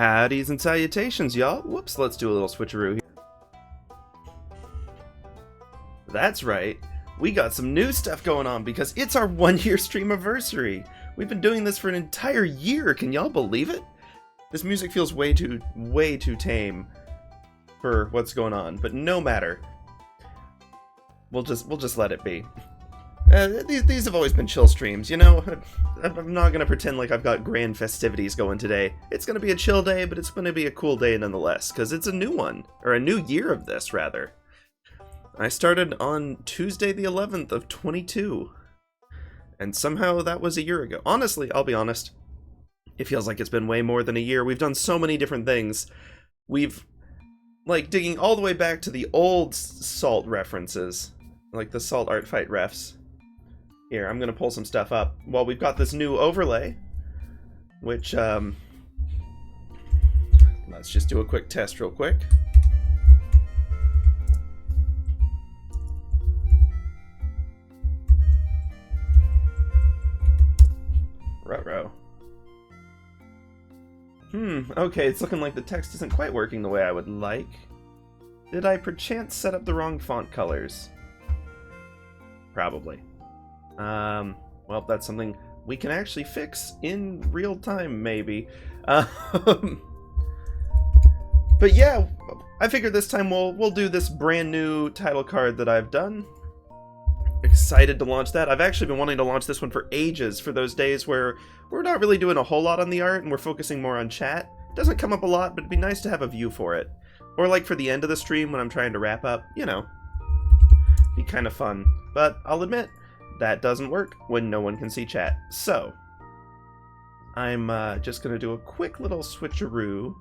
Howdys and Salutations, y'all. Whoops, let's do a little switcheroo here. That's right, we got some new stuff going on because it's our 1-year Streamiversary. We've been doing this for an entire year, can y'all believe it? This music feels way too tame for what's going on, but no matter. We'll just let it be. These have always been chill streams, you know? I'm not gonna pretend like I've got grand festivities going today. It's gonna be a chill day, but it's gonna be a cool day nonetheless, because it's a new one, or a new year of this, rather. I started on Tuesday the 11th of 22, and somehow that was a year ago. Honestly, I'll be honest, it feels like it's been way more than a year. We've done so many different things. We've, like, digging all the way back to the old Salt references, like the Salt ArtFight refs. Here, I'm gonna pull some stuff up. Well, we've got this new overlay, which, let's just do a quick test real quick. Ruh-roh. Okay, it's looking like the text isn't quite working the way I would like. Did I perchance set up the wrong font colors? Probably. Well, that's something we can actually fix in real time, maybe. But yeah, I figured this time we'll do this brand new title card that I've done. Excited to launch that. I've actually been wanting to launch this one for ages, for those days where we're not really doing a whole lot on the art and we're focusing more on chat. It doesn't come up a lot, but it'd be nice to have a view for it. Or like for the end of the stream when I'm trying to wrap up, you know. Be kind of fun. But I'll admit, that doesn't work when no one can see chat. So, I'm just going to do a quick little switcheroo.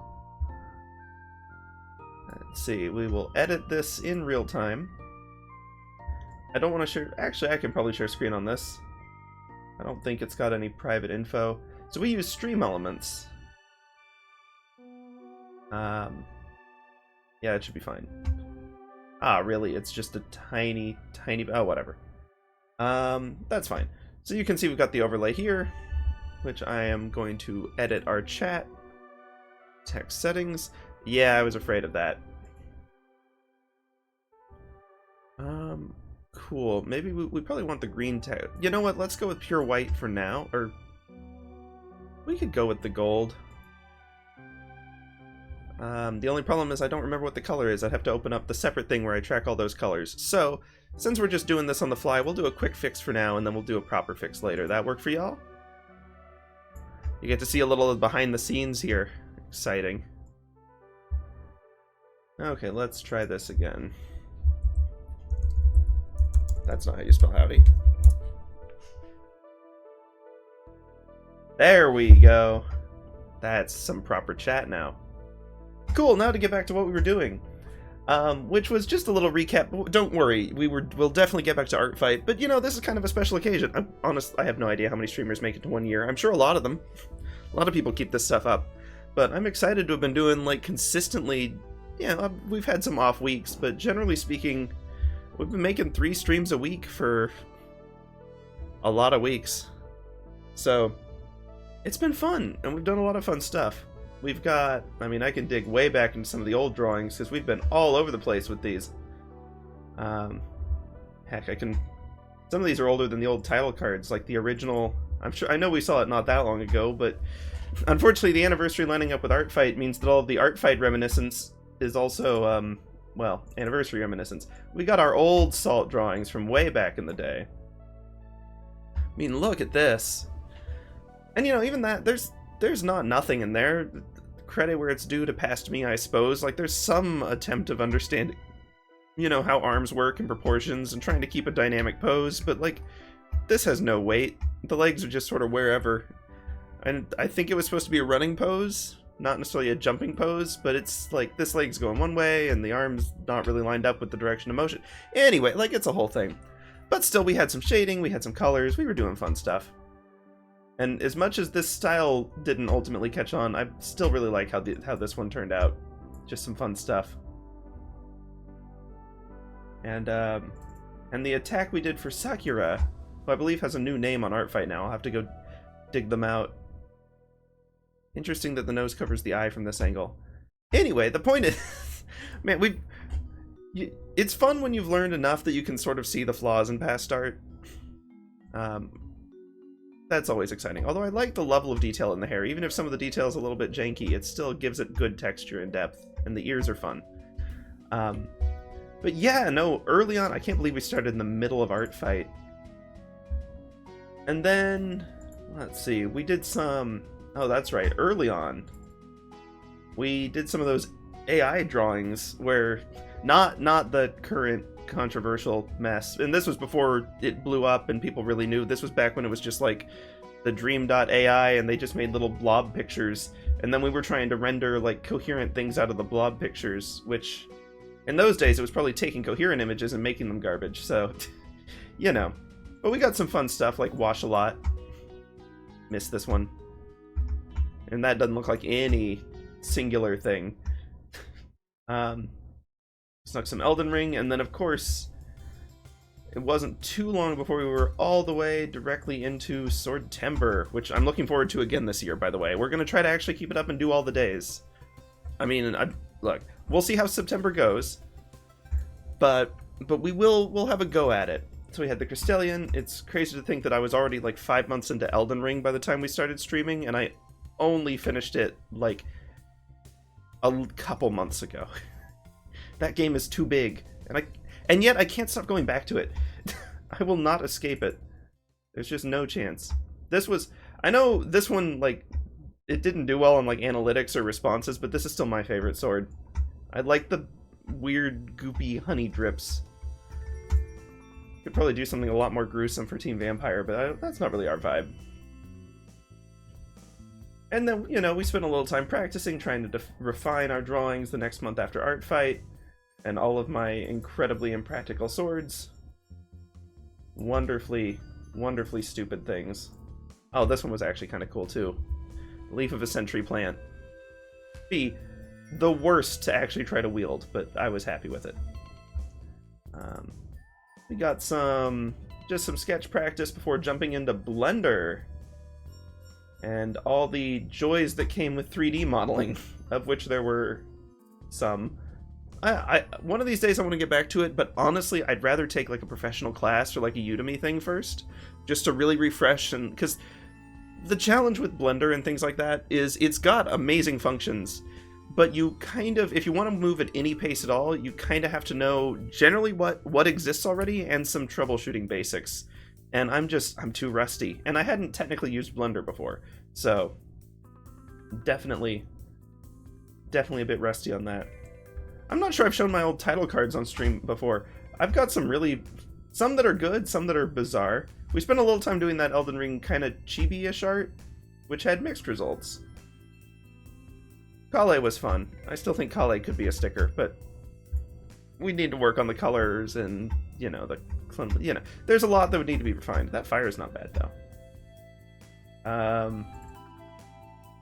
Let's see, we will edit this in real time. I don't want to share... Actually, I can probably share screen on this. I don't think it's got any private info. So we use stream elements. Yeah, it should be fine. Ah, really? It's just a tiny... Oh, whatever. That's fine. So you can see we've got the overlay here, which I am going to edit our chat. Text settings. Yeah, I was afraid of that. Cool. Maybe we probably want the green text. You know what? Let's go with pure white for now. Or we could go with the gold. The only problem is I don't remember what the color is. I'd have to open up the separate thing where I track all those colors. So, since we're just doing this on the fly, we'll do a quick fix for now, and then we'll do a proper fix later. That work for y'all? You get to see a little behind the scenes here. Exciting. Okay, let's try this again. That's not how you spell howdy. There we go. That's some proper chat now. Cool, now to get back to what we were doing. Which was just a little recap. Don't worry, we'll definitely get back to ArtFight, but you know, this is kind of a special occasion. I'm honest, I have no idea how many streamers make it to 1 year. I'm sure a lot of them. A lot of people keep this stuff up. But I'm excited to have been doing, like, consistently, yeah, we've had some off weeks, but generally speaking, we've been making 3 streams a week for a lot of weeks. So, it's been fun, and we've done a lot of fun stuff. We've got, I mean, I can dig way back into some of the old drawings, because we've been all over the place with these. Heck, some of these are older than the old title cards, like the original, I know we saw it not that long ago, but unfortunately the anniversary lining up with ArtFight means that all of the ArtFight reminiscence is also, well, anniversary reminiscence. We got our old Salt drawings from way back in the day. I mean, look at this. And you know, even that, there's not nothing in there. Credit where it's due to past me, I suppose. Like, there's some attempt of understanding, you know, how arms work and proportions and trying to keep a dynamic pose, but, like, this has no weight. The legs are just sort of wherever. And I think it was supposed to be a running pose, not necessarily a jumping pose, but it's, like, this leg's going one way and the arm's not really lined up with the direction of motion. Anyway, like, it's a whole thing. But still, we had some shading, we had some colors, we were doing fun stuff. And as much as this style didn't ultimately catch on, I still really like how this one turned out. Just some fun stuff. And the attack we did for Sakura, who I believe has a new name on ArtFight now. I'll have to go dig them out Interesting that the nose covers the eye from this angle. Anyway, the point is, man, it's fun when you've learned enough that you can sort of see the flaws in past art. That's always exciting. Although I like the level of detail in the hair. Even if some of the detail is a little bit janky, it still gives it good texture and depth, and the ears are fun. But yeah, no, early on, I can't believe we started in the middle of ArtFight. And then, let's see, we did some... Oh, that's right, early on, we did some of those AI drawings where... Not the current controversial mess. And this was before it blew up and people really knew. This was back when it was just like the Dream.ai and they just made little blob pictures. And then we were trying to render like coherent things out of the blob pictures, which in those days it was probably taking coherent images and making them garbage. So, you know. But we got some fun stuff like Wash a Lot. Missed this one. And that doesn't look like any singular thing. Snuck some Elden Ring, and then of course, it wasn't too long before we were all the way directly into Swordtember, which I'm looking forward to again this year, by the way. We're going to try to actually keep it up and do all the days. I mean, look, we'll see how September goes, but we'll have a go at it. So we had the Crystallion. It's crazy to think that I was already like 5 months into Elden Ring by the time we started streaming, and I only finished it like a couple months ago. That game is too big, and yet I can't stop going back to it. I will not escape it. There's just no chance. I know this one, like, it didn't do well on like analytics or responses, but this is still my favorite sword. I like the weird, goopy honey drips. Could probably do something a lot more gruesome for Team Vampire, but that's not really our vibe. And then, you know, we spent a little time practicing, trying to refine our drawings the next month after ArtFight. And all of my incredibly impractical swords. Wonderfully, wonderfully stupid things. Oh, this one was actually kind of cool too. Leaf of a Century Plant. Be the worst to actually try to wield, but I was happy with it. We got just some sketch practice before jumping into Blender. And all the joys that came with 3D modeling, of which there were some. One of these days I want to get back to it, but honestly, I'd rather take like a professional class or like a Udemy thing first, just to really refresh. And because the challenge with Blender and things like that is it's got amazing functions, but you kind of, if you want to move at any pace at all, you kind of have to know generally what exists already and some troubleshooting basics. And I'm too rusty, and I hadn't technically used Blender before, so definitely a bit rusty on that. I'm not sure I've shown my old title cards on stream before. I've got some that are good, some that are bizarre. We spent a little time doing that Elden Ring kind of chibi-ish art, which had mixed results. Kale was fun. I still think Kale could be a sticker, but we need to work on the colors and, you know, there's a lot that would need to be refined. That fire is not bad, though.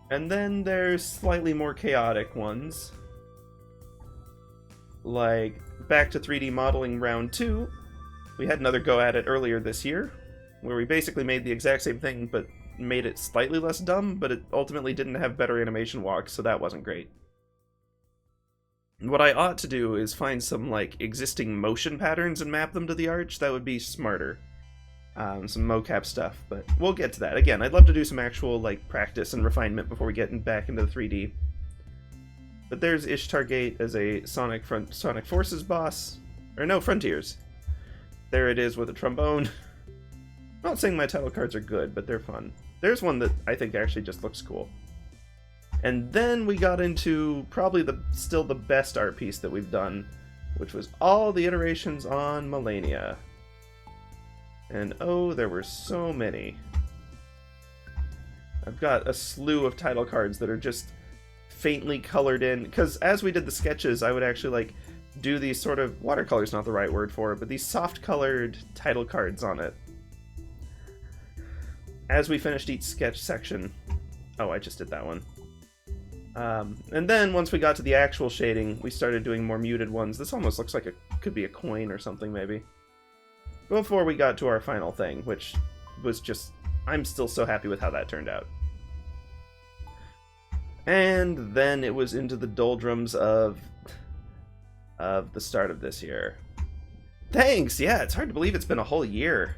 And then there's slightly more chaotic ones. Like, back to 3D modeling round 2, we had another go at it earlier this year, where we basically made the exact same thing, but made it slightly less dumb, but it ultimately didn't have better animation walks, so that wasn't great. What I ought to do is find some, like, existing motion patterns and map them to the arch. That would be smarter. Some mocap stuff, but we'll get to that. Again, I'd love to do some actual, like, practice and refinement before we get back into the 3D. But there's Ishtar Gate as a Sonic Forces boss. Or no, Frontiers. There it is with a trombone. Not saying my title cards are good, but they're fun. There's one that I think actually just looks cool. And then we got into probably still the best art piece that we've done, which was all the iterations on Melania. And oh, there were so many. I've got a slew of title cards that are just faintly colored in, because as we did the sketches, I would actually like do these sort of, watercolor's not the right word for it, but these soft colored title cards on it. As we finished each sketch section. Oh, I just did that one. And then once we got to the actual shading, we started doing more muted ones. This almost looks like could be a coin or something, maybe. Before we got to our final thing, which was just, I'm still so happy with how that turned out. And then it was into the doldrums of the start of this year. Thanks! Yeah, it's hard to believe it's been a whole year.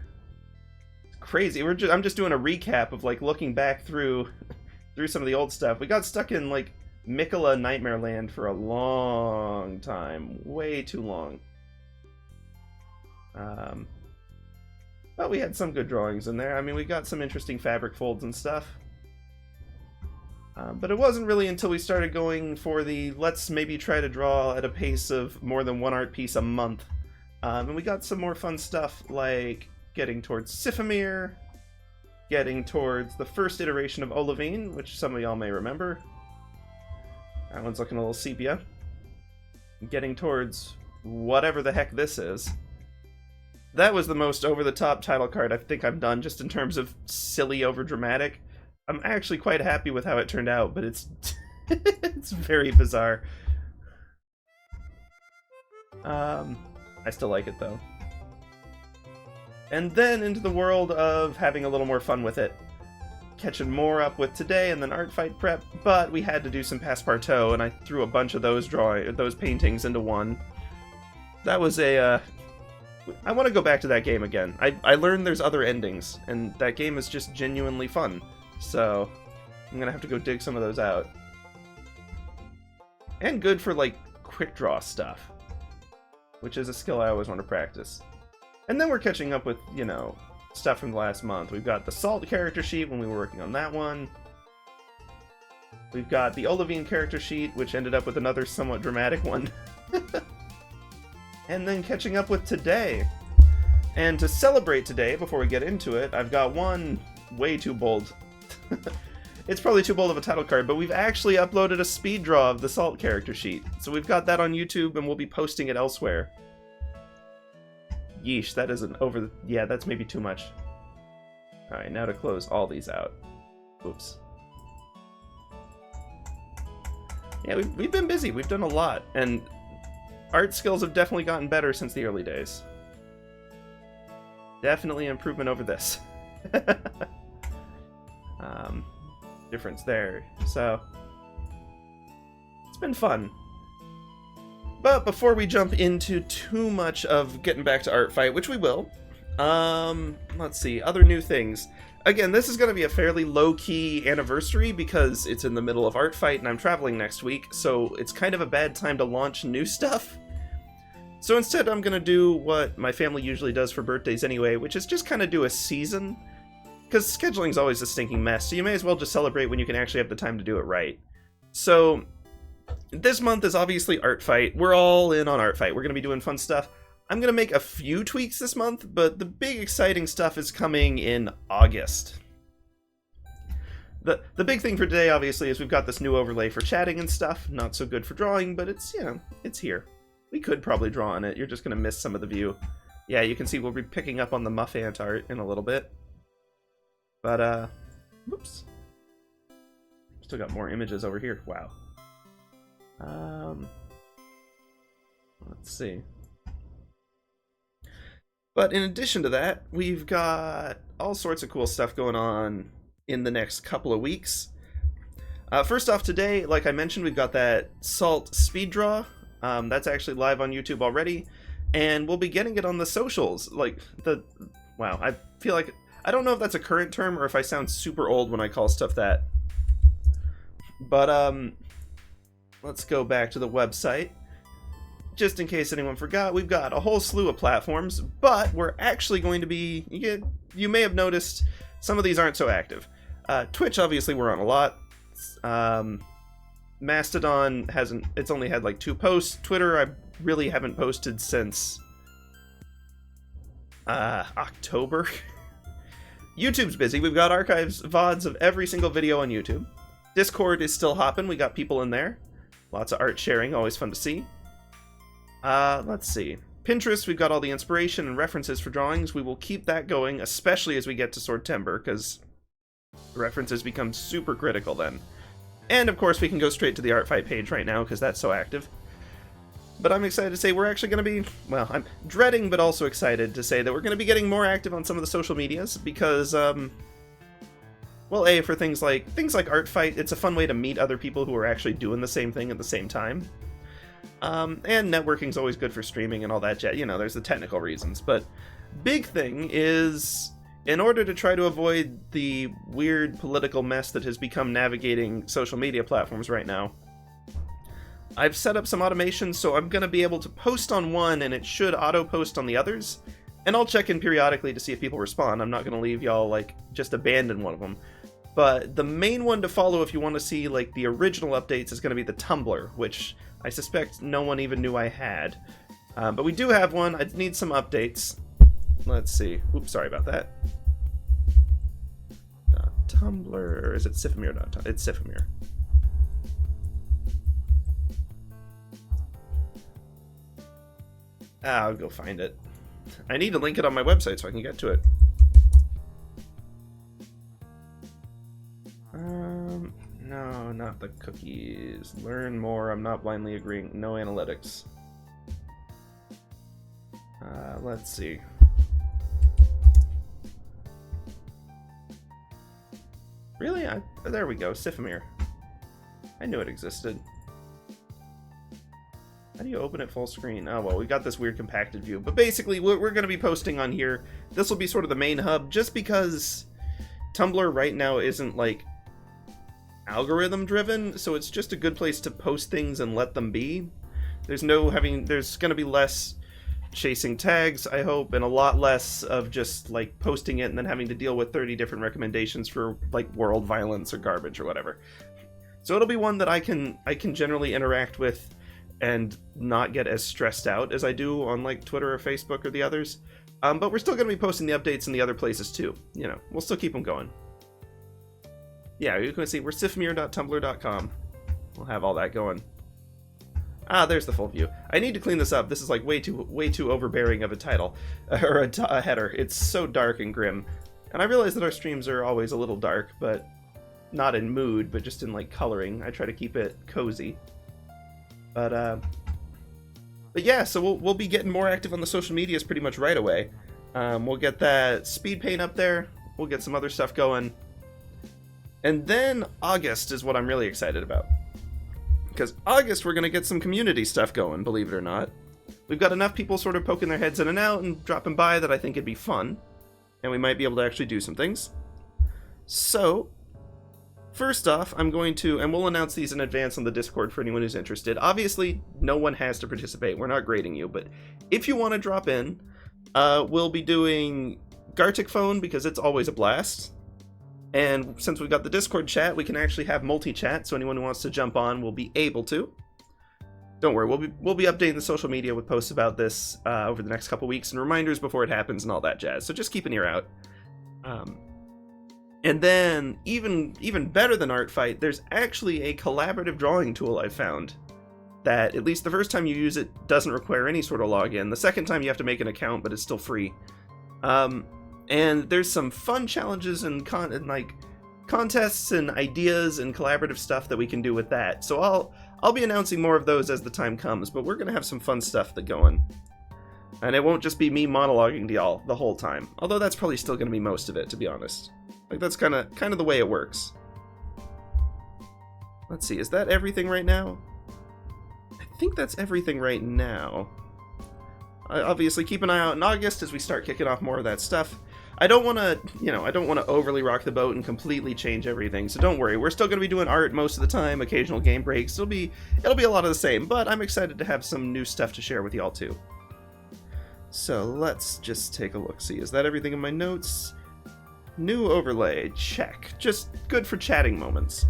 It's crazy. I'm just doing a recap of, like, looking back through some of the old stuff. We got stuck in, like, Miquella Nightmare Land for a long time. Way too long. But we had some good drawings in there. I mean, we got some interesting fabric folds and stuff. But it wasn't really until we started going for the let's maybe try to draw at a pace of more than one art piece a month. And we got some more fun stuff like getting towards Sifamir, getting towards the first iteration of Olivine, which some of y'all may remember. That one's looking a little sepia. Getting towards whatever the heck this is. That was the most over-the-top title card I think I've done, just in terms of silly, over-dramatic. I'm actually quite happy with how it turned out, but it's it's very bizarre. I still like it, though. And then into the world of having a little more fun with it. Catching more up with today and then ArtFight prep, but we had to do some Passpartout, and I threw a bunch of those paintings into one. That was a, I want to go back to that game again. I learned there's other endings, and that game is just genuinely fun. So, I'm gonna have to go dig some of those out. And good for, like, quick draw stuff, which is a skill I always want to practice. And then we're catching up with, you know, stuff from the last month. We've got the Salt character sheet when we were working on that one. We've got the Olivine character sheet, which ended up with another somewhat dramatic one. And then catching up with today. And to celebrate today, before we get into it, I've got one way too bold. It's probably too bold of a title card, but we've actually uploaded a speed draw of the Salt character sheet. So we've got that on YouTube, and we'll be posting it elsewhere. Yeesh, that isn't over the... Yeah, that's maybe too much. Alright, now to close all these out. Oops. Yeah, we've been busy. We've done a lot, and art skills have definitely gotten better since the early days. Definitely improvement over this. Difference there. So, it's been fun. But before we jump into too much of getting back to ArtFight, which we will, let's see, other new things. Again, this is going to be a fairly low-key anniversary because it's in the middle of ArtFight and I'm traveling next week, so it's kind of a bad time to launch new stuff. So instead I'm going to do what my family usually does for birthdays anyway, which is just kind of do a season. Because scheduling's always a stinking mess, so you may as well just celebrate when you can actually have the time to do it right. So, this month is obviously ArtFight. We're all in on ArtFight. We're going to be doing fun stuff. I'm going to make a few tweaks this month, but the big exciting stuff is coming in August. The big thing for today, obviously, is we've got this new overlay for chatting and stuff. Not so good for drawing, but it's, you know, it's here. We could probably draw on it. You're just going to miss some of the view. Yeah, you can see we'll be picking up on the Muffant art in a little bit. But, whoops. Still got more images over here. Wow. Let's see. But in addition to that, we've got all sorts of cool stuff going on in the next couple of weeks. First off today, like I mentioned, we've got that Salt speed draw. That's actually live on YouTube already. And we'll be getting it on the socials. Wow, I feel like... I don't know if that's a current term or if I sound super old when I call stuff that. But, let's go back to the website. Just in case anyone forgot, we've got a whole slew of platforms, but we're actually going to be... You may have noticed some of these aren't so active. Twitch, obviously, we're on a lot. Mastodon hasn't... It's only had, like, 2 posts. Twitter, I really haven't posted since... October? YouTube's busy. We've got archives, VODs of every single video on YouTube. Discord is still hopping. We got people in there. Lots of art sharing. Always fun to see. Let's see. Pinterest, we've got all the inspiration and references for drawings. We will keep that going, especially as we get to Swordtember, because references become super critical then. And, of course, we can go straight to the ArtFight page right now, because that's so active. But I'm excited to say we're actually going to be, well, I'm dreading but also excited to say that we're going to be getting more active on some of the social medias because Well, for things like ArtFight, it's a fun way to meet other people who are actually doing the same thing at the same time. And networking's always good for streaming and all that jazz. You know, there's the technical reasons. But big thing is, in order to try to avoid the weird political mess that has become navigating social media platforms right now, I've set up some automation, so I'm going to be able to post on one, and it should auto-post on the others. And I'll check in periodically to see if people respond. I'm not going to leave y'all, like, just abandon one of them. But the main one to follow if you want to see, like, the original updates is going to be the Tumblr, which I suspect no one even knew I had. But we do have one. I need some updates. Let's see. Oops, sorry about that. Tumblr. Is it Sifamir.tumblr? It's Sifamir. I'll go find it. I need to link it on my website so I can get to it. No, not the cookies. Learn more. I'm not blindly agreeing. No analytics. Let's see. Really? There we go. Sifamir. I knew it existed. How do you open it full screen? Oh, well, we got this weird compacted view. But basically, we're going to be posting on here. This will be sort of the main hub, just because Tumblr right now isn't, like, algorithm-driven, so it's just a good place to post things and let them be. There's going to be less chasing tags, I hope, and a lot less of just, like, posting it and then having to deal with 30 different recommendations for, like, world violence or garbage or whatever. So it'll be one that I can generally interact with and not get as stressed out as I do on, like, Twitter or Facebook or the others. But we're still going to be posting the updates in the other places too. You know, we'll still keep them going. Yeah, you can see we're sifamir.tumblr.com. We'll have all that going. There's the full view. I need to clean this up. This is, like, way too overbearing of a title or a header. It's so dark and grim. And I realize that our streams are always a little dark, but not in mood, but just in, like, coloring. I try to keep it cozy. But yeah, so we'll be getting more active on the social medias pretty much right away. We'll get that speed paint up there. We'll get some other stuff going. And then August is what I'm really excited about. Because August, we're going to get some community stuff going, believe it or not. We've got enough people sort of poking their heads in and out and dropping by that I think it'd be fun. And we might be able to actually do some things. So, first off, I'm going to, and we'll announce these in advance on the Discord for anyone who's interested. Obviously, no one has to participate. We're not grading you, but if you want to drop in, we'll be doing Gartic Phone because it's always a blast. And since we've got the Discord chat, we can actually have multi-chat, so anyone who wants to jump on will be able to. Don't worry, we'll be updating the social media with posts about this over the next couple weeks and reminders before it happens and all that jazz. So just keep an ear out. And then, even better than ArtFight, there's actually a collaborative drawing tool I've found that, at least the first time you use it, doesn't require any sort of login. The second time you have to make an account, but it's still free. And there's some fun challenges and like contests and ideas and collaborative stuff that we can do with that. So I'll be announcing more of those as the time comes, but we're gonna have some fun stuff going. And it won't just be me monologuing to y'all the whole time. Although that's probably still gonna be most of it, to be honest. Like, that's kind of the way it works. Let's see, is that everything right now? I think that's everything right now. Obviously, keep an eye out in August as we start kicking off more of that stuff. I don't want to overly rock the boat and completely change everything, so don't worry. We're still going to be doing art most of the time, occasional game breaks. It'll be a lot of the same, but I'm excited to have some new stuff to share with y'all too. So let's just take a look. See, is that everything in my notes? New overlay, check. Just good for chatting moments.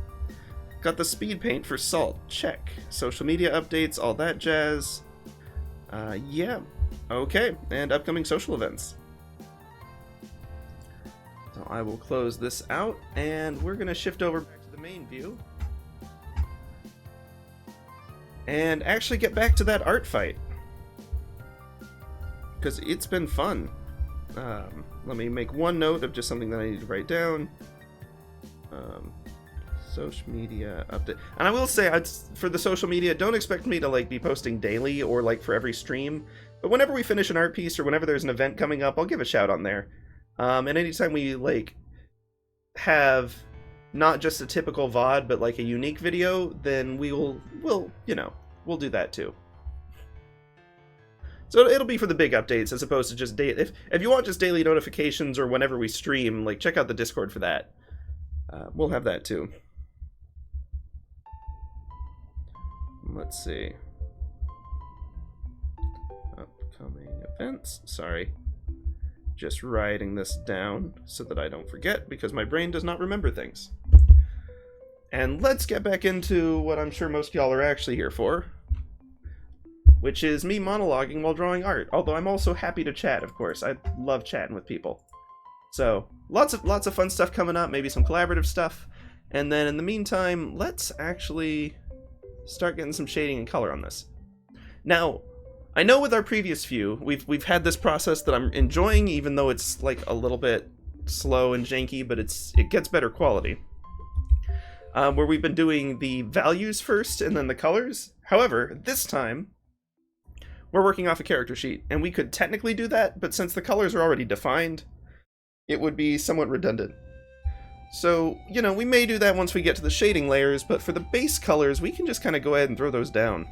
Got the speed paint for Salt, check. Social media updates, all that jazz. Yeah. Okay, and upcoming social events. So I will close this out, and we're going to shift over back to the main view. And actually get back to that art fight. Because it's been fun. Let me make one note of just something that I need to write down. Social media update. And I will say, for the social media, don't expect me to like be posting daily or like for every stream. But whenever we finish an art piece or whenever there's an event coming up, I'll give a shout on there. And anytime we like have not just a typical VOD, but like a unique video, then we'll do that too. So it'll be for the big updates as opposed to just daily. If you want just daily notifications or whenever we stream, like check out the Discord for that. We'll have that too. Let's see. Upcoming events. Sorry. Just writing this down so that I don't forget because my brain does not remember things. And let's get back into what I'm sure most of y'all are actually here for, which is me monologuing while drawing art. Although I'm also happy to chat, of course. I love chatting with people. So lots of fun stuff coming up, maybe some collaborative stuff. And then in the meantime, let's actually start getting some shading and color on this. Now, I know with our previous few, we've had this process that I'm enjoying, even though it's like a little bit slow and janky, but it gets better quality. Where we've been doing the values first and then the colors. However, this time we're working off a character sheet, and we could technically do that, but since the colors are already defined, it would be somewhat redundant. So, you know, we may do that once we get to the shading layers, but for the base colors, we can just kind of go ahead and throw those down.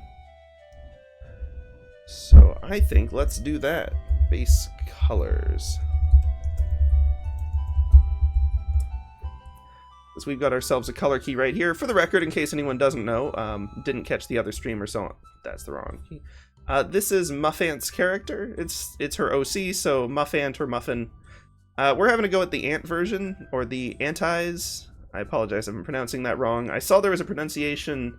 So I think let's do that. Base colors. So we've got ourselves a color key right here. For the record, in case anyone doesn't know, didn't catch the other stream or so on. That's the wrong key. This is Muffant's character. It's her OC, so Muffant or Muffin. We're having to go with the Ant version, or the Anteise. I apologize if I'm pronouncing that wrong. I saw there was a pronunciation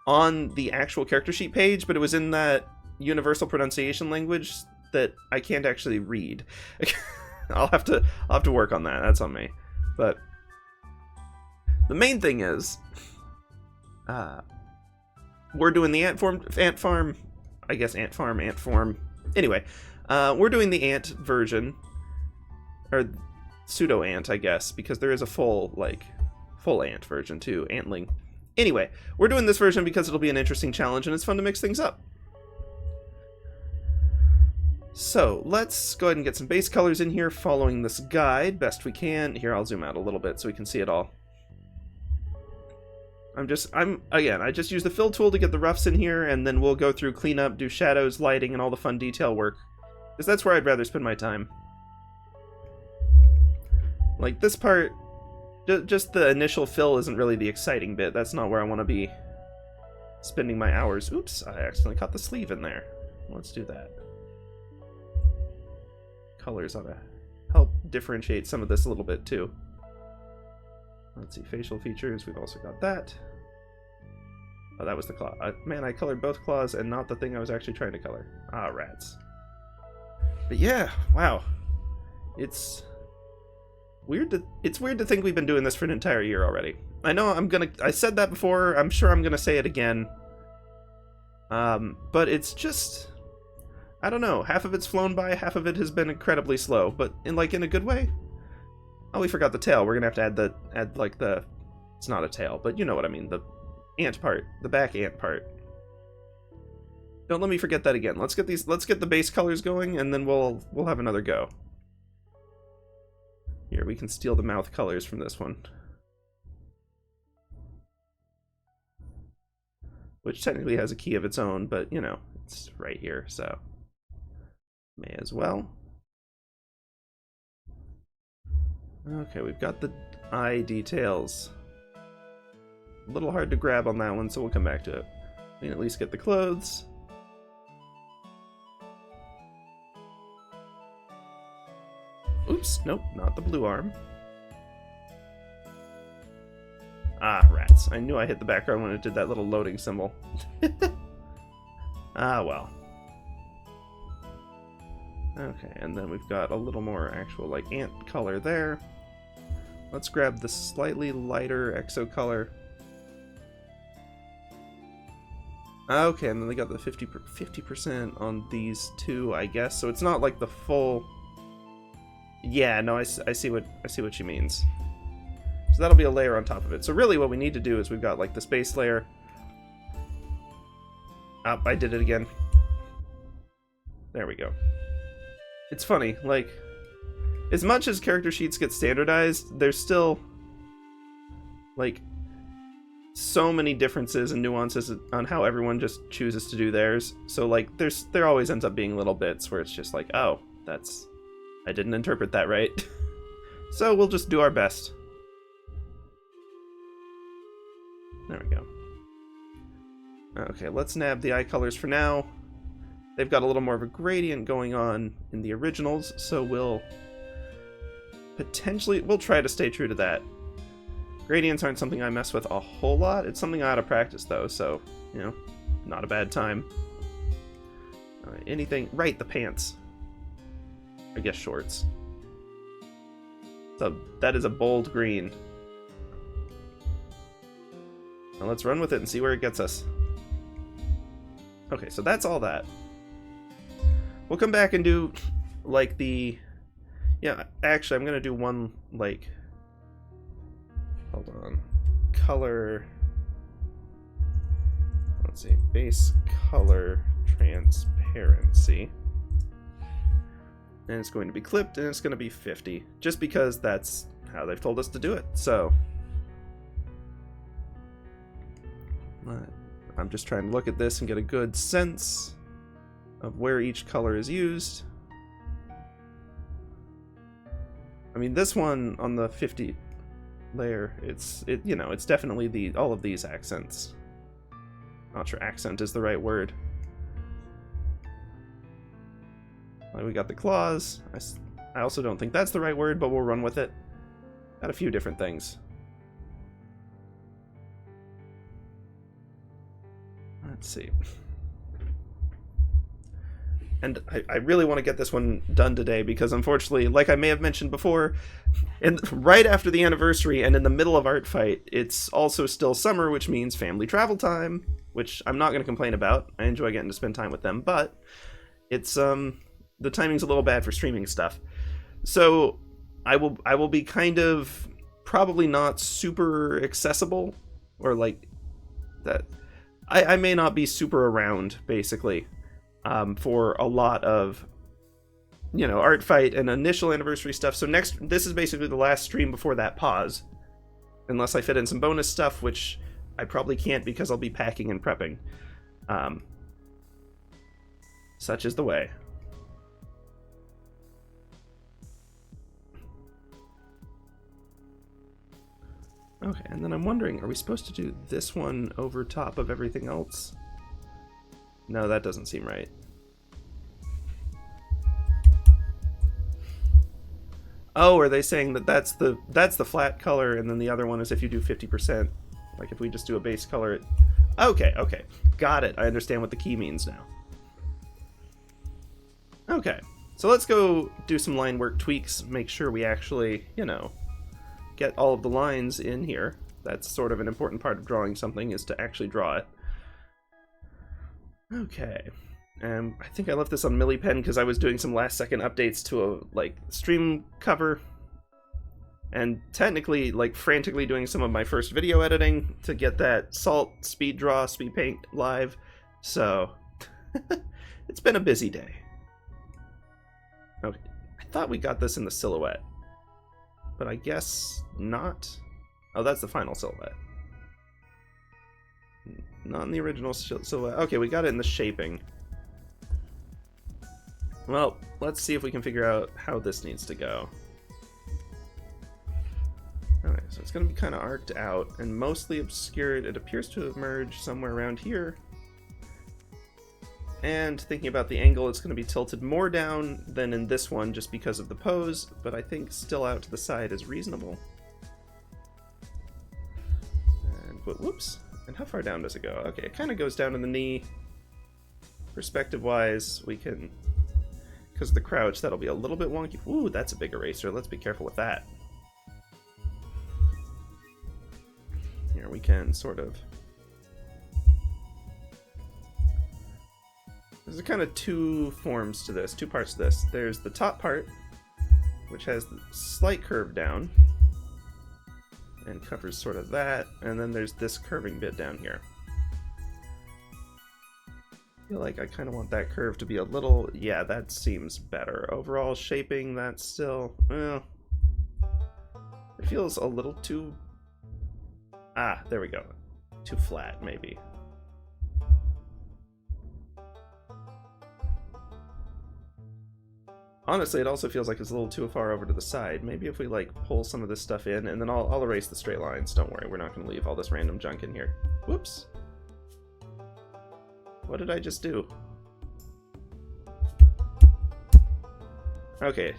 on the actual character sheet page, but it was in that universal pronunciation language that I can't actually read. I'll have to work on that. That's on me. But the main thing is, we're doing the ant farm. I guess ant farm. Anyway, we're doing the ant version, or pseudo ant, I guess, because there is a full ant version too, antling. Anyway, we're doing this version because it'll be an interesting challenge and it's fun to mix things up. So let's go ahead and get some base colors in here, following this guide best we can. Here, I'll zoom out a little bit so we can see it all. I just use the fill tool to get the roughs in here, and then we'll go through cleanup, do shadows, lighting, and all the fun detail work, because that's where I'd rather spend my time. Like this part, just the initial fill isn't really the exciting bit. That's not where I want to be spending my hours. Oops, I accidentally caught the sleeve in there. Let's do that. Colors ought to help differentiate some of this a little bit too. Let's see, facial features, we've also got that. Oh, that was the claw. Man, I colored both claws and not the thing I was actually trying to color. Ah, rats. But yeah, wow. It's weird to think we've been doing this for an entire year already. I know I said that before, I'm sure I'm gonna say it again. But it's just, I don't know, half of it's flown by, half of it has been incredibly slow, but in a good way. Oh, we forgot the tail. We're gonna have to add the, it's not a tail, but you know what I mean, the ant part, the back ant part. Don't let me forget that again. Let's get the base colors going, and then we'll have another go. Here, we can steal the mouth colors from this one. Which technically has a key of its own, but you know, it's right here, so may as well. Okay, we've got the eye details. A little hard to grab on that one, so we'll come back to it. We can at least get the clothes. Oops, nope, not the blue arm. Ah, rats. I knew I hit the background when it did that little loading symbol. Ah, well. Okay, and then we've got a little more actual, ant color there. Let's grab the slightly lighter exo color. Okay, and then they got the 50% on these two, I guess. So it's not like the full. Yeah, no, I see what she means. So that'll be a layer on top of it. So really, what we need to do is we've got this base layer. Oh, I did it again. There we go. It's funny, as much as character sheets get standardized, there's still Like, so many differences and nuances on how everyone just chooses to do theirs. So like there always ends up being little bits where it's just like, oh, I didn't interpret that right. So we'll just do our best. There we go. Okay, let's nab the eye colors for now. They've got a little more of a gradient going on in the originals, so we'll try to stay true to that. Gradients aren't something I mess with a whole lot. It's something I ought to practice, though, so, you know, not a bad time. Anything... Right, the pants. I guess shorts. So, that is a bold green. Now let's run with it and see where it gets us. Okay, so that's all that. We'll come back and do, like, the... Yeah, actually, I'm gonna do one, like... Hold on. Color. Let's see. Base color transparency. And it's going to be clipped, and it's going to be 50. Just because that's how they've told us to do it. So. I'm just trying to look at this and get a good sense of where each color is used. I mean, this one on the 50 layer, it's definitely all of these accents. Not sure accent is the right word. We got the claws. I also don't think that's the right word, but we'll run with it. Got a few different things. Let's see. And I really want to get this one done today because, unfortunately, like I may have mentioned before, right after the anniversary and in the middle of ArtFight, it's also still summer, which means family travel time, which I'm not going to complain about. I enjoy getting to spend time with them, but it's the timing's a little bad for streaming stuff. So I will be kind of probably not super accessible, or like that. I may not be super around, basically. For a lot of, you know, ArtFight and initial anniversary stuff. So this is basically the last stream before that pause. Unless I fit in some bonus stuff, which I probably can't because I'll be packing and prepping. Such is the way. Okay, and then I'm wondering, are we supposed to do this one over top of everything else? No, that doesn't seem right. Oh, are they saying that that's the flat color, and then the other one is if you do 50%? Like if we just do a base color. Okay, got it. I understand what the key means now. Okay, so let's go do some line work tweaks. Make sure we actually, you know, get all of the lines in here. That's sort of an important part of drawing something, is to actually draw it. Okay, I think I left this on Millipen because I was doing some last-second updates to a stream cover, and technically frantically doing some of my first video editing to get that Salt speed draw, speed paint live. So it's been a busy day. Okay, I thought we got this in the silhouette, but I guess not. Oh, that's the final silhouette. Not in the original silhouette. Okay, we got it in the shaping. Well, let's see if we can figure out how this needs to go. Alright, so it's going to be kind of arced out and mostly obscured. It appears to emerge somewhere around here. And thinking about the angle, it's going to be tilted more down than in this one just because of the pose, but I think still out to the side is reasonable. And whoops. And how far down does it go? Okay, it kind of goes down in the knee. Perspective-wise, we can... Because of the crouch, that'll be a little bit wonky. Ooh, that's a big eraser. Let's be careful with that. Here we can sort of... There's kind of two forms to this, two parts to this. There's the top part, which has the slight curve down. And covers sort of that, and then there's this curving bit down here. I feel like I kind of want that curve to be a little... Yeah, that seems better. Overall shaping, that's still... Well, it feels a little too Ah, there we go. Too flat, maybe. Honestly, it also feels like it's a little too far over to the side. Maybe if we, like, pull some of this stuff in, and then I'll erase the straight lines. Don't worry, we're not going to leave all this random junk in here. Whoops. What did I just do? Okay,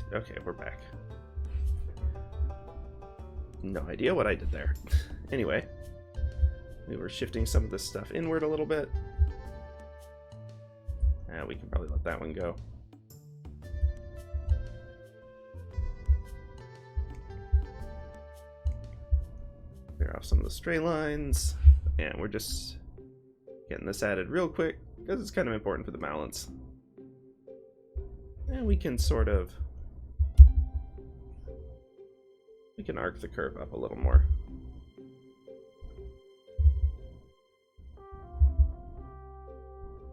we're back. No idea what I did there. Anyway, we were shifting some of this stuff inward a little bit. We can probably let that one go. Clear off some of the stray lines, and we're just getting this added real quick because it's kind of important for the balance. And we can sort of, we can arc the curve up a little more.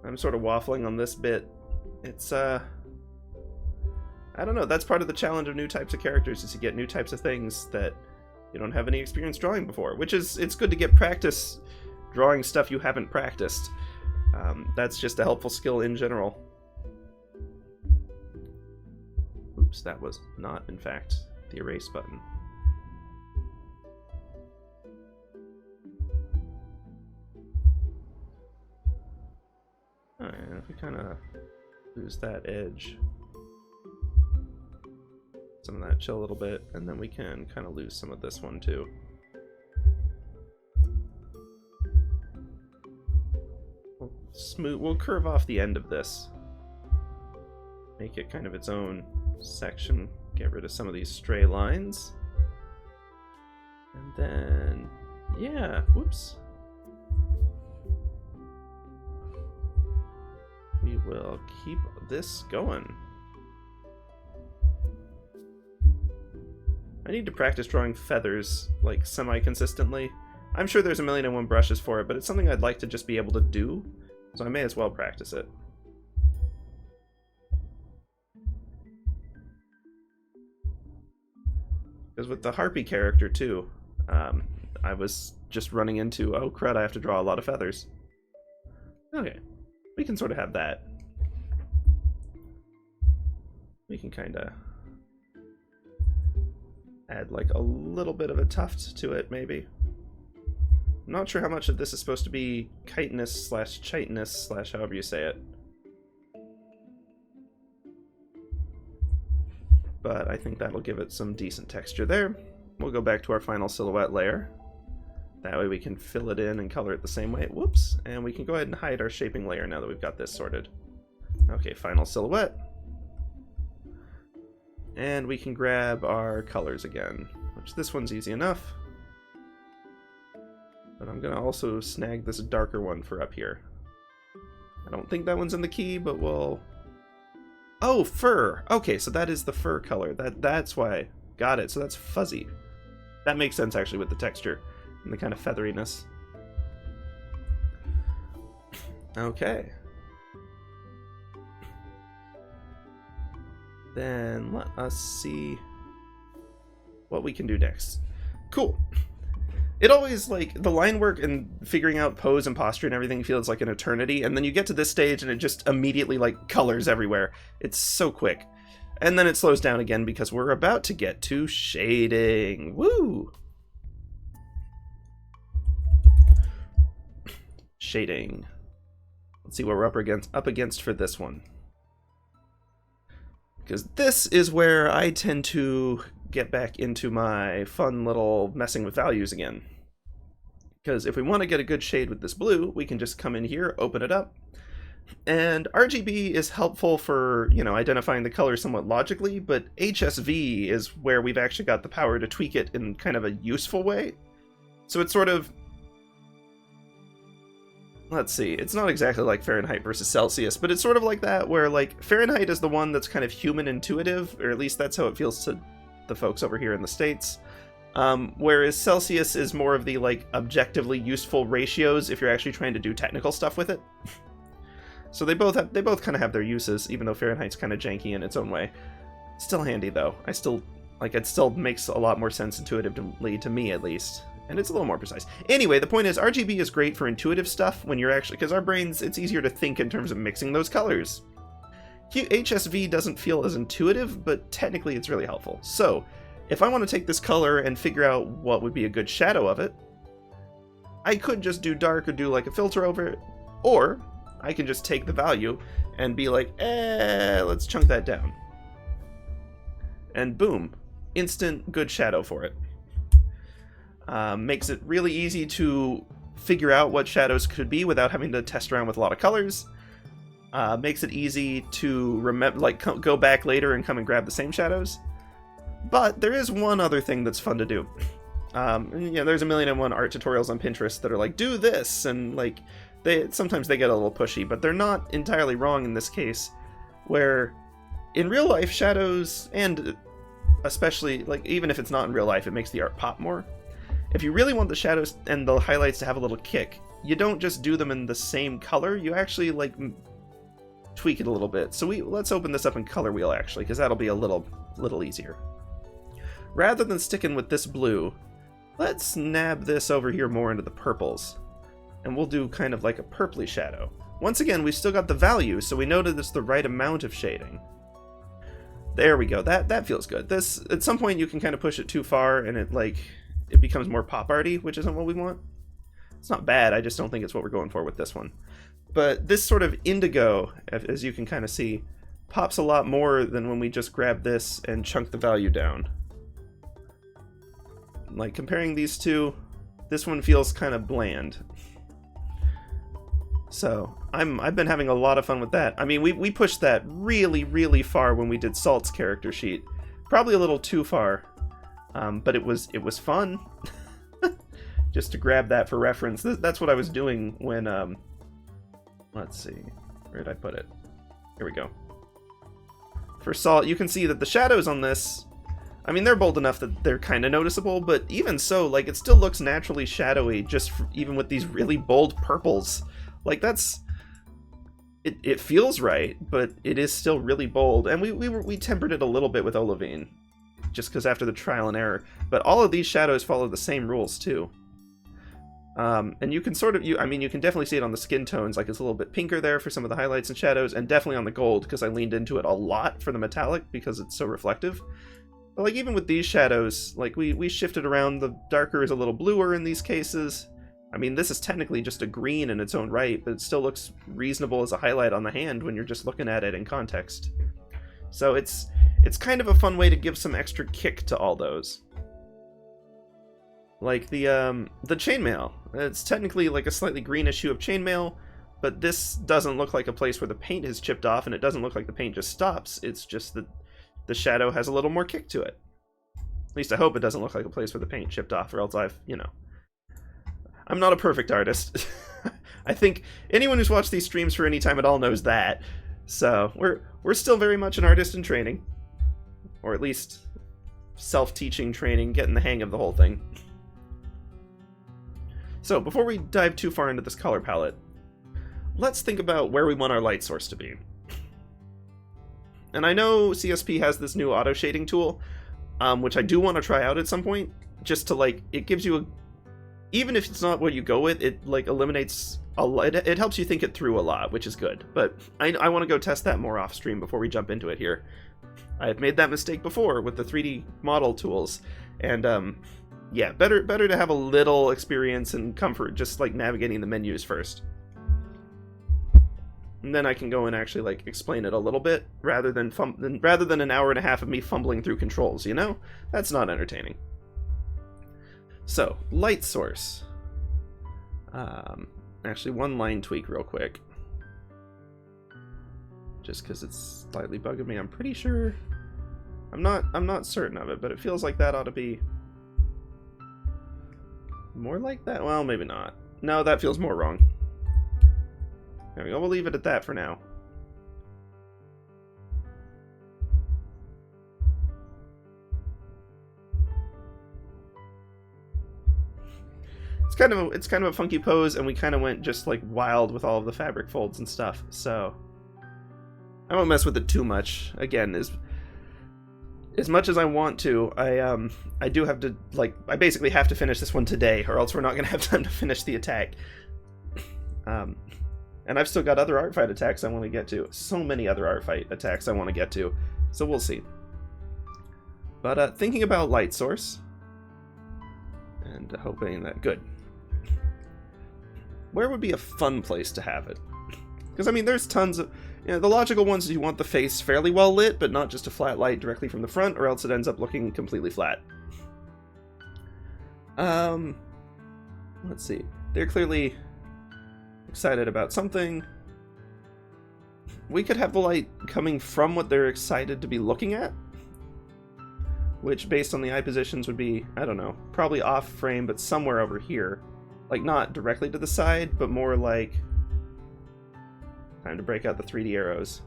I'm sort of waffling on this bit. It's, I don't know, that's part of the challenge of new types of characters, is you get new types of things that you don't have any experience drawing before, which is, it's good to get practice drawing stuff you haven't practiced. That's just a helpful skill in general. Oops, that was not, in fact, the erase button. Alright, if we kind of lose that edge, some of that chill a little bit, and then we can kind of lose some of this one too. We'll curve off the end of this, make it kind of its own section, get rid of some of these stray lines, and then, yeah, whoops. We will keep this going. I need to practice drawing feathers, like, semi-consistently. I'm sure there's a million and one brushes for it, but it's something I'd like to just be able to do, so I may as well practice it. Because with the Harpy character, too, I was just running into, oh crud, I have to draw a lot of feathers. Okay. We can sort of have that. We can kind of add like a little bit of a tuft to it, maybe. I'm not sure how much of this is supposed to be chitinous slash chitinous slash however you say it. But I think that'll give it some decent texture there. We'll go back to our final silhouette layer. That way we can fill it in and color it the same way. Whoops. And we can go ahead and hide our shaping layer now that we've got this sorted. Okay, final silhouette. And we can grab our colors again, which this one's easy enough. But I'm going to also snag this darker one for up here. I don't think that one's in the key, but we'll... Oh, fur! Okay, so that is the fur color. That's why. Got it. So that's fuzzy. That makes sense, actually, with the texture and the kind of featheriness. Okay. Then let us see what we can do next. Cool. It always, like, the line work and figuring out pose and posture and everything feels like an eternity, and then you get to this stage and it just immediately, like, colors everywhere. It's so quick. And then it slows down again because we're about to get to shading. Woo! Shading. Let's see what we're up against for this one. Because this is where I tend to get back into my fun little messing with values again. Because if we want to get a good shade with this blue, we can just come in here, open it up. And RGB is helpful for, you know, identifying the color somewhat logically, but HSV is where we've actually got the power to tweak it in kind of a useful way. So it's sort of... Let's see, it's not exactly like Fahrenheit versus Celsius, but it's sort of like that, where, like, Fahrenheit is the one that's kind of human intuitive, or at least that's how it feels to the folks over here in the States. Whereas Celsius is more of the, like, objectively useful ratios if you're actually trying to do technical stuff with it. So they both kind of have their uses, even though Fahrenheit's kind of janky in its own way. Still handy, though. It still makes a lot more sense intuitively to me, at least. And it's a little more precise. Anyway, the point is, RGB is great for intuitive stuff when you're actually, because our brains, it's easier to think in terms of mixing those colors. HSV doesn't feel as intuitive, but technically it's really helpful. So, if I want to take this color and figure out what would be a good shadow of it, I could just do dark or do like a filter over it, or I can just take the value and be like, let's chunk that down. And boom, instant good shadow for it. Makes it really easy to figure out what shadows could be without having to test around with a lot of colors. Makes it easy to remember, like, go back later and come and grab the same shadows. But there is one other thing that's fun to do. There's a million and one art tutorials on Pinterest that are like, do this, and like, sometimes they get a little pushy, but they're not entirely wrong in this case, where in real life shadows, and especially, like, even if it's not in real life, it makes the art pop more. If you really want the shadows and the highlights to have a little kick, you don't just do them in the same color, you actually, like, tweak it a little bit. So let's open this up in Color Wheel, actually, because that'll be a little easier. Rather than sticking with this blue, let's nab this over here more into the purples. And we'll do kind of like a purpley shadow. Once again, we've still got the value, so we know that it's the right amount of shading. There we go, that feels good. This, at some point you can kind of push it too far and it becomes more pop arty, which isn't what we want. It's not bad, I just don't think it's what we're going for with this one. But this sort of indigo, as you can kind of see, pops a lot more than when we just grab this and chunk the value down. Like, comparing these two, this one feels kind of bland. So, I've been having a lot of fun with that. I mean, we pushed that really far when we did Salt's character sheet. Probably a little too far. But it was fun. Just to grab that for reference. That's what I was doing when, let's see, where did I put it? Here we go. For Salt, you can see that the shadows on this, I mean, they're bold enough that they're kind of noticeable, but even so, like, it still looks naturally shadowy, just even with these really bold purples. Like, it feels right, but it is still really bold, and we tempered it a little bit with Olivine, just because after the trial and error. But all of these shadows follow the same rules too. And you can sort of, you can definitely see it on the skin tones, like it's a little bit pinker there for some of the highlights and shadows, and definitely on the gold, because I leaned into it a lot for the metallic, because it's so reflective. But like, even with these shadows, like, we shifted around, the darker is a little bluer in these cases. I mean, this is technically just a green in its own right, but it still looks reasonable as a highlight on the hand when you're just looking at it in context. So it's kind of a fun way to give some extra kick to all those. Like the chainmail. It's technically like a slightly greenish hue of chainmail, but this doesn't look like a place where the paint has chipped off, and it doesn't look like the paint just stops. It's just that the shadow has a little more kick to it. At least I hope it doesn't look like a place where the paint chipped off, or else I'm not a perfect artist. I think anyone who's watched these streams for any time at all knows that. So we're still very much an artist in training, or at least self-teaching training, getting the hang of the whole thing. So before we dive too far into this color palette, let's think about where we want our light source to be. And I know CSP has this new auto shading tool, which I do want to try out at some point, just to, like, it gives you even if it's not what you go with, it, like, eliminates a lot. It helps you think it through a lot, which is good. But I want to go test that more off stream before we jump into it here. I've made that mistake before with the 3D model tools, and yeah, better to have a little experience and comfort just, like, navigating the menus first. And then I can go and actually, like, explain it a little bit, rather than an hour and a half of me fumbling through controls, you know? That's not entertaining. So, light source. Actually, one line tweak real quick. Just because it's slightly bugging me. I'm pretty sure... I'm not certain of it, but it feels like that ought to be... more like that? Well, maybe not. No, that feels more wrong. There we go, we'll leave it at that for now. It's kind of a funky pose, and we kind of went just, like, wild with all of the fabric folds and stuff, so I won't mess with it too much. Again, as much as I want to, I do have to, like, I basically have to finish this one today, or else we're not going to have time to finish the attack. And I've still got other ArtFight attacks I want to get to. So many other ArtFight attacks I want to get to. So we'll see. But thinking about light source, and hoping that... Good. Where would be a fun place to have it? Because, I mean, there's tons of... You know, the logical ones is you want the face fairly well lit, but not just a flat light directly from the front, or else it ends up looking completely flat. Let's see. They're clearly excited about something. We could have the light coming from what they're excited to be looking at, which, based on the eye positions, would be, I don't know, probably off frame, but somewhere over here. Like, not directly to the side, but more like... Time to break out the 3D arrows.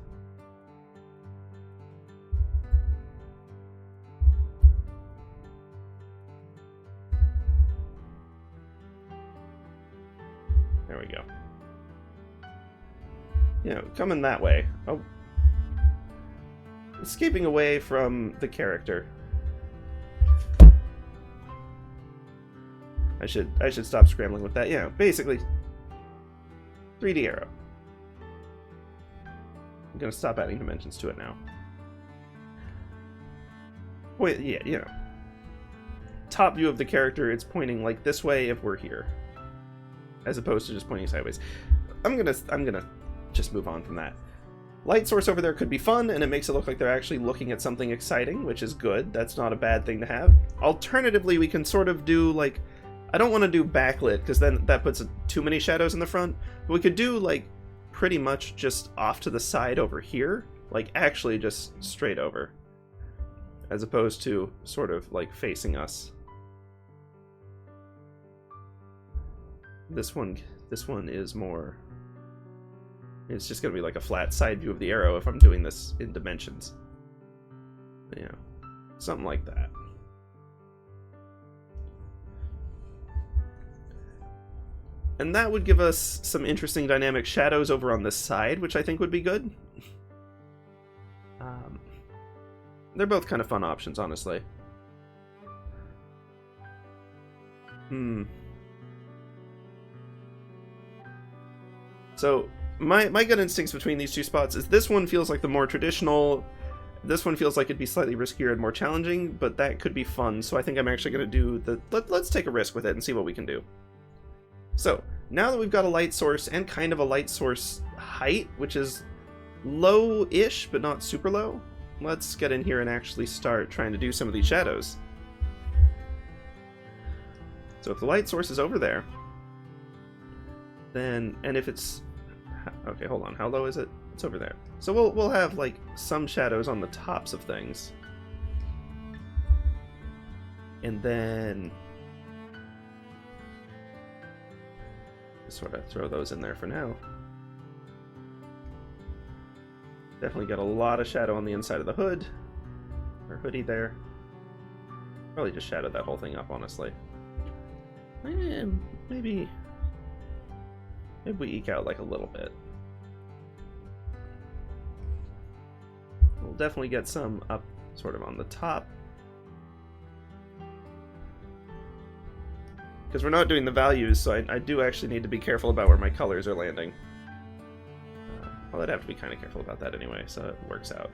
There we go. You know, coming that way. Oh. Escaping away from the character. I should stop scrambling with that. Yeah, basically 3D arrow. I'm gonna stop adding dimensions to it now. Wait, yeah, you know. Top view of the character, it's pointing like this way if we're here, as opposed to just pointing sideways. I'm gonna just move on from that. Light source over there could be fun, and it makes it look like they're actually looking at something exciting, which is good. That's not a bad thing to have. Alternatively, we can sort of do like, I don't want to do backlit because then that puts too many shadows in the front. But we could do like pretty much just off to the side over here, like actually just straight over, as opposed to sort of like facing us. This one is more, it's just gonna be like a flat side view of the arrow if I'm doing this in dimensions. You know, something like that. And that would give us some interesting dynamic shadows over on this side, which I think would be good. They're both kind of fun options, honestly. So, my gut instincts between these two spots is this one feels like the more traditional, this one feels like it'd be slightly riskier and more challenging, but that could be fun, so I think I'm actually going to do the... Let's take a risk with it and see what we can do. So, now that we've got a light source and kind of a light source height, which is low-ish, but not super low, let's get in here and actually start trying to do some of these shadows. So if the light source is over there, then, and if it's, okay, hold on, how low is it? It's over there. So we'll have like some shadows on the tops of things. And then sort of throw those in there for now. Definitely got a lot of shadow on the inside of the hood, or hoodie there. Probably just shadowed that whole thing up, honestly. Maybe we eke out like a little bit. We'll definitely get some up sort of on the top. Because we're not doing the values, so I do actually need to be careful about where my colors are landing. Well, I'd have to be kind of careful about that anyway, so it works out.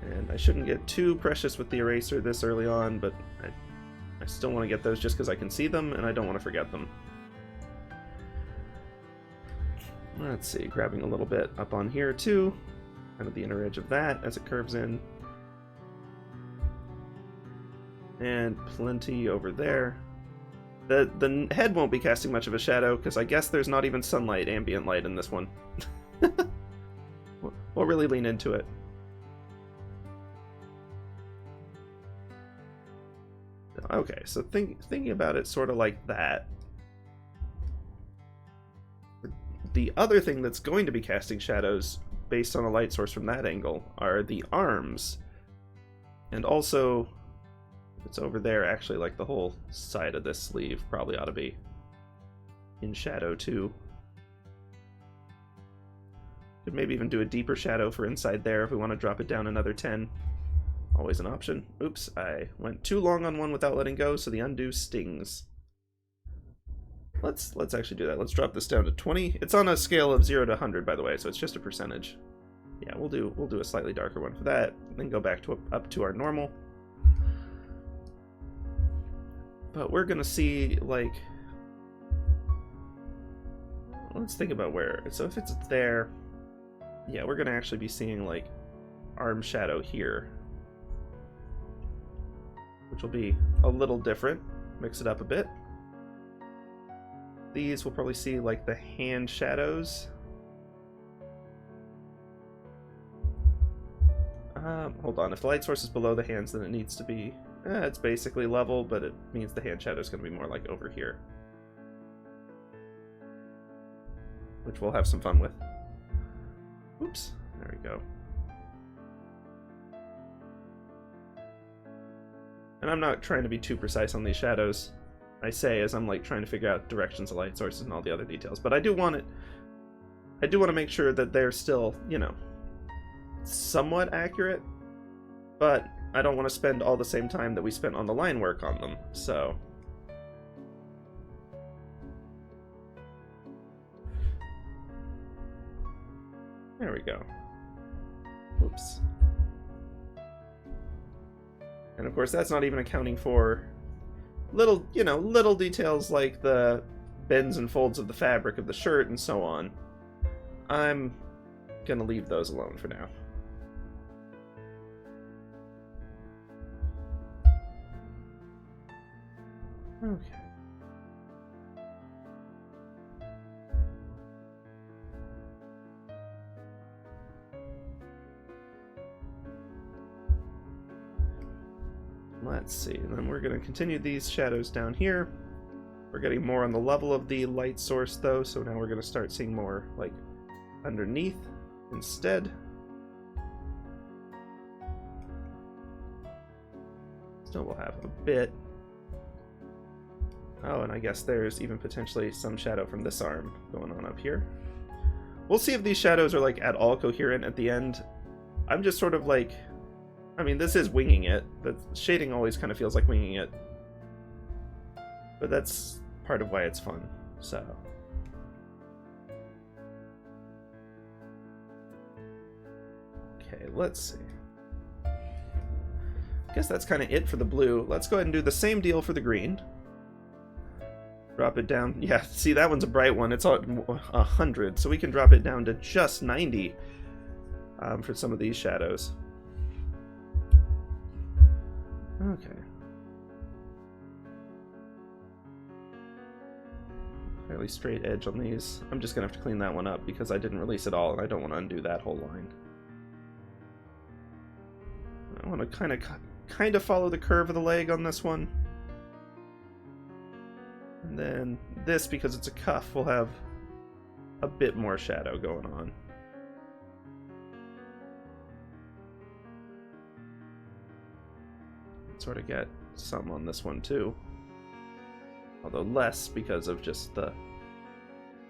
And I shouldn't get too precious with the eraser this early on, but I still want to get those just because I can see them, and I don't want to forget them. Let's see, grabbing a little bit up on here too. Kind of the inner edge of that as it curves in. And plenty over there. The head won't be casting much of a shadow, because I guess there's not even sunlight, ambient light in this one. We'll really lean into it. Okay, so thinking about it sort of like that. The other thing that's going to be casting shadows based on a light source from that angle are the arms. And also, if it's over there, actually, like the whole side of this sleeve probably ought to be. in shadow too. Could maybe even do a deeper shadow for inside there if we want to drop it down another 10. Always an option. Oops, I went too long on one without letting go, so the undo stings. Let's actually do that. Let's drop this down to 20. It's on a scale of 0 to 100, by the way, so it's just a percentage. Yeah, we'll do a slightly darker one for that, then go back to up to our normal. But we're gonna see, like, let's think about where. So if it's there, yeah, we're gonna actually be seeing like arm shadow here, which will be a little different. Mix it up a bit. These we'll probably see like the hand shadows. Hold on, if the light source is below the hands, then it needs to be, it's basically level, but it means the hand shadow is going to be more like over here. Which we'll have some fun with. Oops, there we go. And I'm not trying to be too precise on these shadows, I say, as I'm like trying to figure out directions of light sources and all the other details, but I do want to make sure that they're still, you know, somewhat accurate, but I don't want to spend all the same time that we spent on the line work on them, so. There we go. Oops. And of course that's not even accounting for little, you know, little details like the bends and folds of the fabric of the shirt and so on. I'm gonna leave those alone for now. Okay. Let's see, and then we're going to continue these shadows down here. We're getting more on the level of the light source though, so now we're going to start seeing more like underneath instead. Still we'll have a bit. Oh, and I guess there's even potentially some shadow from this arm going on up here. We'll see if these shadows are like at all coherent at the end. I'm just sort of like, I mean, this is winging it, but shading always kind of feels like winging it. But that's part of why it's fun, so. Okay, let's see. I guess that's kind of it for the blue. Let's go ahead and do the same deal for the green. Drop it down. Yeah, see, that one's a bright one. It's at 100, so we can drop it down to just 90 for some of these shadows. Okay. Fairly straight edge on these. I'm just gonna have to clean that one up because I didn't release it all and I don't want to undo that whole line. I want to kind of follow the curve of the leg on this one. And then this, because it's a cuff, will have a bit more shadow going on. Sort of get some on this one too, although less because of just the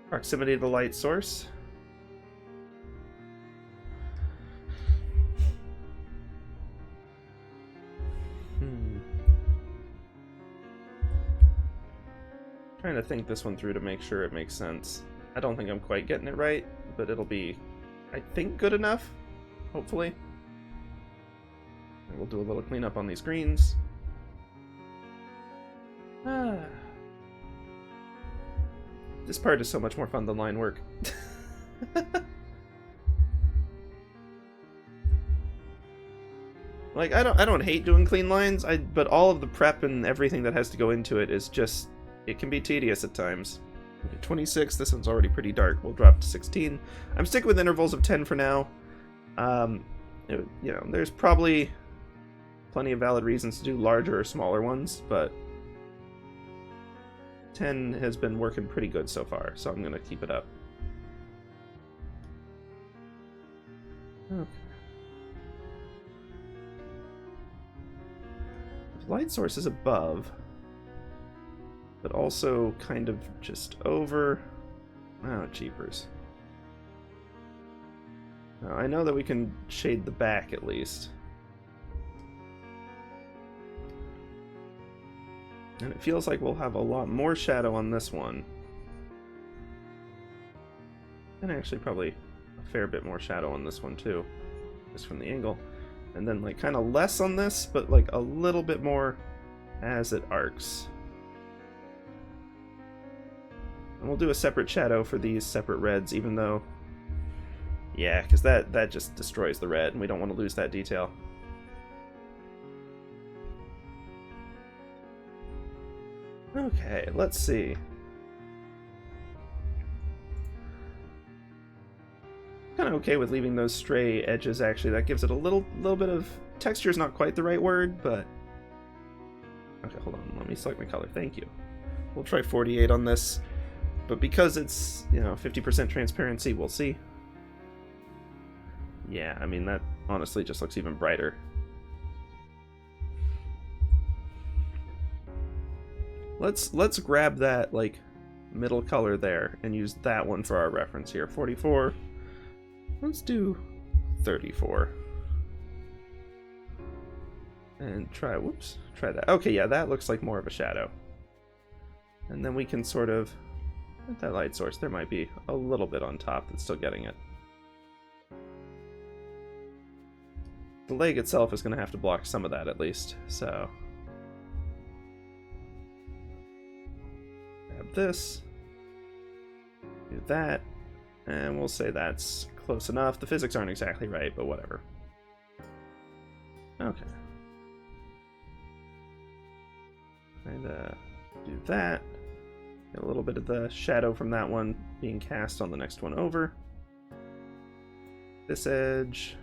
proximity to the light source. Trying to think this one through to make sure it makes sense. I don't think I'm quite getting it right, but it'll be, I think, good enough, hopefully. We'll do a little cleanup on these greens. This part is so much more fun than line work. Like, I don't hate doing clean lines, but all of the prep and everything that has to go into it is just, it can be tedious at times. Okay, 26, this one's already pretty dark. We'll drop to 16. I'm sticking with intervals of 10 for now. You know, there's probably plenty of valid reasons to do larger or smaller ones, but 10 has been working pretty good so far, so I'm going to keep it up. Okay. If light source is above, but also kind of just over. Oh, jeepers. Now, I know that we can shade the back at least. And it feels like we'll have a lot more shadow on this one. And actually probably a fair bit more shadow on this one too, just from the angle. And then like kind of less on this, but like a little bit more as it arcs. And we'll do a separate shadow for these separate reds, even though, yeah, because that just destroys the red, and we don't want to lose that detail. Okay, let's see. Kind of okay with leaving those stray edges, actually. That gives it a little bit of texture. Is not quite the right word, but okay, hold on, let me select my color. Thank you. We'll try 48 on this, but because it's, you know, 50% transparency, we'll see. Yeah, I mean, that honestly just looks even brighter. Let's grab that like middle color there and use that one for our reference here. 44. Let's do 34. And try that. Okay, yeah, that looks like more of a shadow. And then we can sort of, with that light source, there might be a little bit on top that's still getting it. The leg itself is going to have to block some of that at least, so grab this, do that, and we'll say that's close enough. The physics aren't exactly right, but whatever. Okay. And do that. Get a little bit of the shadow from that one being cast on the next one over. This edge.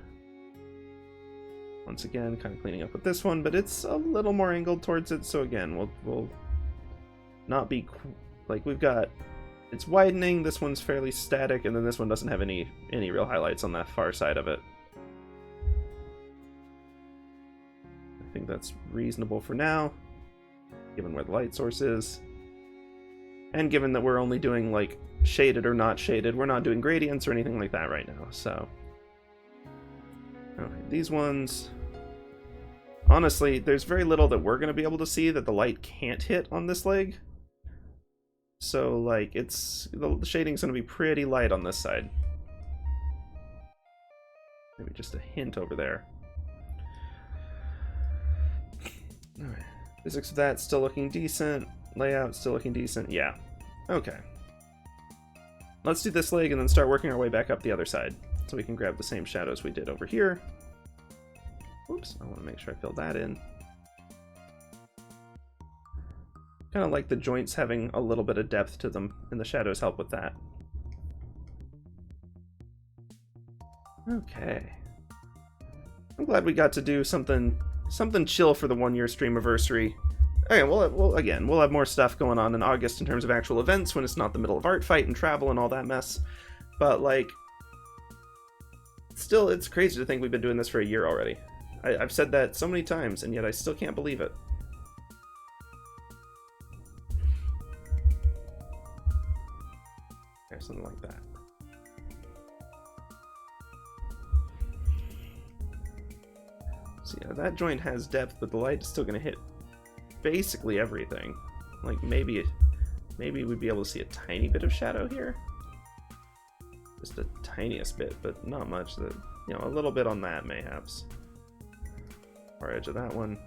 Once again, kind of cleaning up with this one, but it's a little more angled towards it, so again, we'll not be like we've got, it's widening, this one's fairly static, and then this one doesn't have any real highlights on that far side of it. I think that's reasonable for now, given where the light source is. And given that we're only doing like shaded or not shaded, we're not doing gradients or anything like that right now, so. Okay, these ones, honestly, there's very little that we're going to be able to see that the light can't hit on this leg. So, like, the shading's going to be pretty light on this side. Maybe just a hint over there. Alright, physics of that still looking decent. Layout still looking decent. Yeah. Okay. Let's do this leg and then start working our way back up the other side. So we can grab the same shadows we did over here. Oops, I want to make sure I fill that in. Kind of like the joints having a little bit of depth to them, and the shadows help with that. Okay. I'm glad we got to do something chill for the 1-year Streamiversary. Okay, we'll have more stuff going on in August in terms of actual events when it's not the middle of ArtFight and travel and all that mess. But, like, still, it's crazy to think we've been doing this for a year already. I've said that so many times, and yet I still can't believe it. Okay, something like that. So yeah, that joint has depth, but the light is still going to hit basically everything. Like, maybe we'd be able to see a tiny bit of shadow here. Just the tiniest bit, but not much. You know, a little bit on that, mayhaps. Far edge of that one.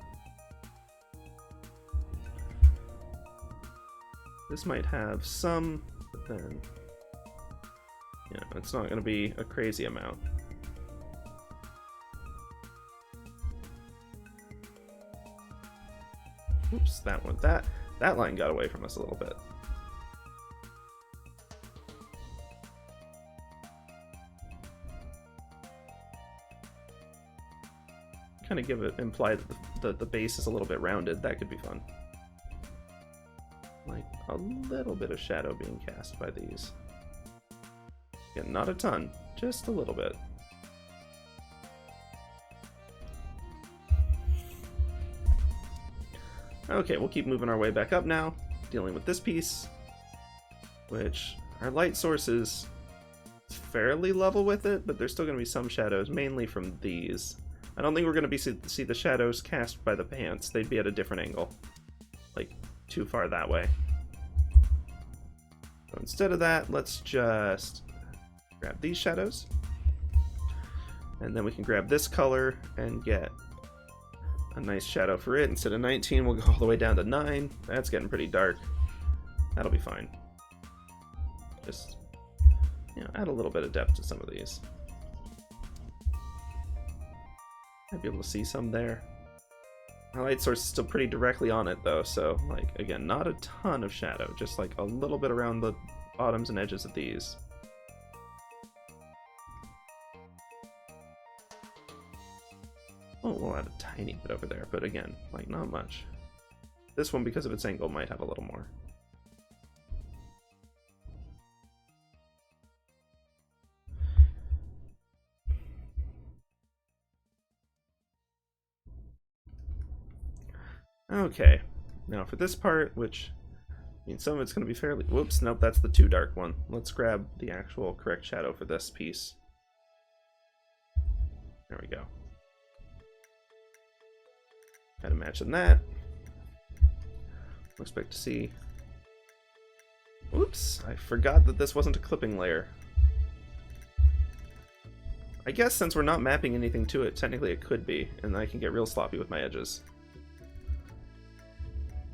This might have some, but then, you know, it's not going to be a crazy amount. Oops, that one, that line got away from us a little bit. Kind of imply that the base is a little bit rounded. That could be fun. Like a little bit of shadow being cast by these. Again, not a ton, just a little bit. Okay, we'll keep moving our way back up now. dealing with this piece, which our light source is fairly level with it, but there's still going to be some shadows, mainly from these. I don't think we're going to see the shadows cast by the pants. They'd be at a different angle, like too far that way. So instead of that, let's just grab these shadows, and then we can grab this color and get a nice shadow for it. Instead of 19, we'll go all the way down to 9. That's getting pretty dark. That'll be fine. Just, you know, add a little bit of depth to some of these. Might be able to see some there. My light source is still pretty directly on it though, so like again, not a ton of shadow, just like a little bit around the bottoms and edges of these. Oh, we'll add a tiny bit over there, but again, like not much. This one, because of its angle, might have a little more. Okay, now for this part, which means some of it's going to be fairly... Whoops, nope, that's the too dark one. Let's grab the actual correct shadow for this piece. There we go. Kind of matching that. Expect to see... Oops, I forgot that this wasn't a clipping layer. I guess since we're not mapping anything to it, technically it could be, and I can get real sloppy with my edges.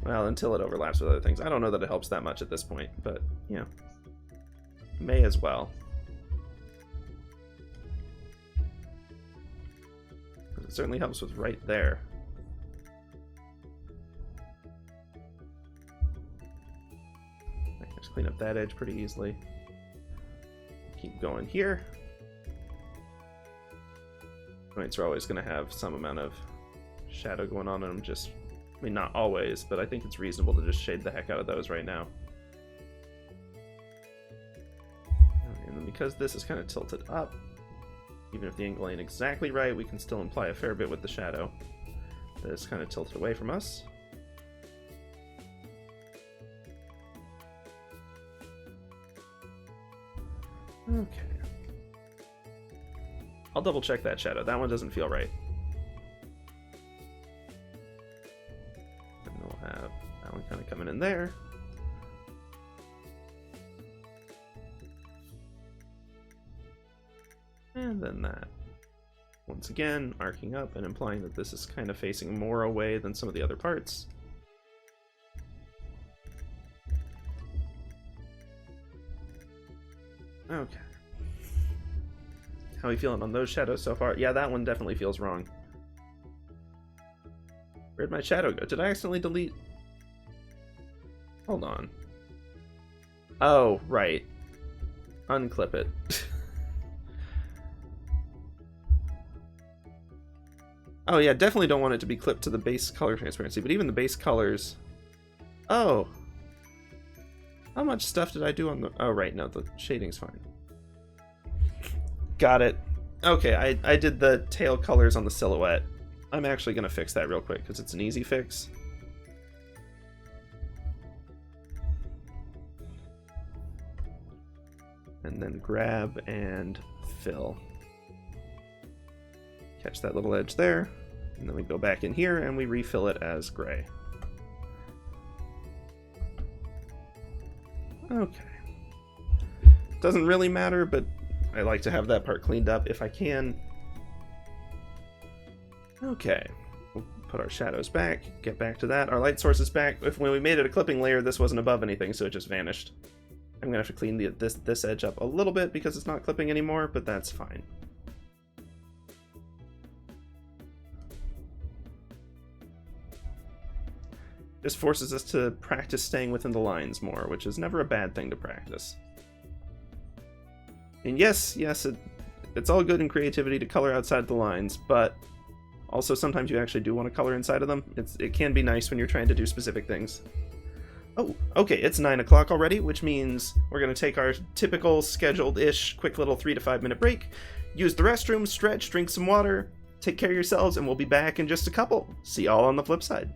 Well, until it overlaps with other things. I don't know that it helps that much at this point, but, you know, may as well. It certainly helps with right there. I can just clean up that edge pretty easily. Keep going here. Joints are always going to have some amount of shadow going on in them, just... I mean, not always, but I think it's reasonable to just shade the heck out of those right now. And then because this is kind of tilted up, even if the angle ain't exactly right, we can still imply a fair bit with the shadow that is kind of tilted away from us. Okay. I'll double check that shadow. That one doesn't feel right. Have that one kind of coming in there. And then that. Once again, arcing up and implying that this is kind of facing more away than some of the other parts. Okay. How are we feeling on those shadows so far? Yeah, that one definitely feels wrong. Where'd my shadow go? Did I accidentally delete? Hold on. Oh, right. Unclip it. Oh yeah, definitely don't want it to be clipped to the base color transparency, but even the base colors... Oh! How much stuff did I do on the... Oh right, no, the shading's fine. Got it. Okay, I did the tail colors on the silhouette. I'm actually going to fix that real quick because it's an easy fix. And then grab and fill. Catch that little edge there, and then we go back in here and we refill it as gray. Okay. Doesn't really matter, but I like to have that part cleaned up if I can. Okay, we'll put our shadows back, get back to that. Our light source is back. When we made it a clipping layer, this wasn't above anything, so it just vanished. I'm gonna have to clean this edge up a little bit because it's not clipping anymore, but that's fine. This forces us to practice staying within the lines more, which is never a bad thing to practice. And yes, it's all good in creativity to color outside the lines, but also sometimes you actually do want to color inside of them. It can be nice when you're trying to do specific things. Oh, okay, it's 9 o'clock already, which means we're going to take our typical scheduled-ish quick little 3 to 5 minute break, use the restroom, stretch, drink some water, take care of yourselves, and we'll be back in just a couple. See y'all on the flip side.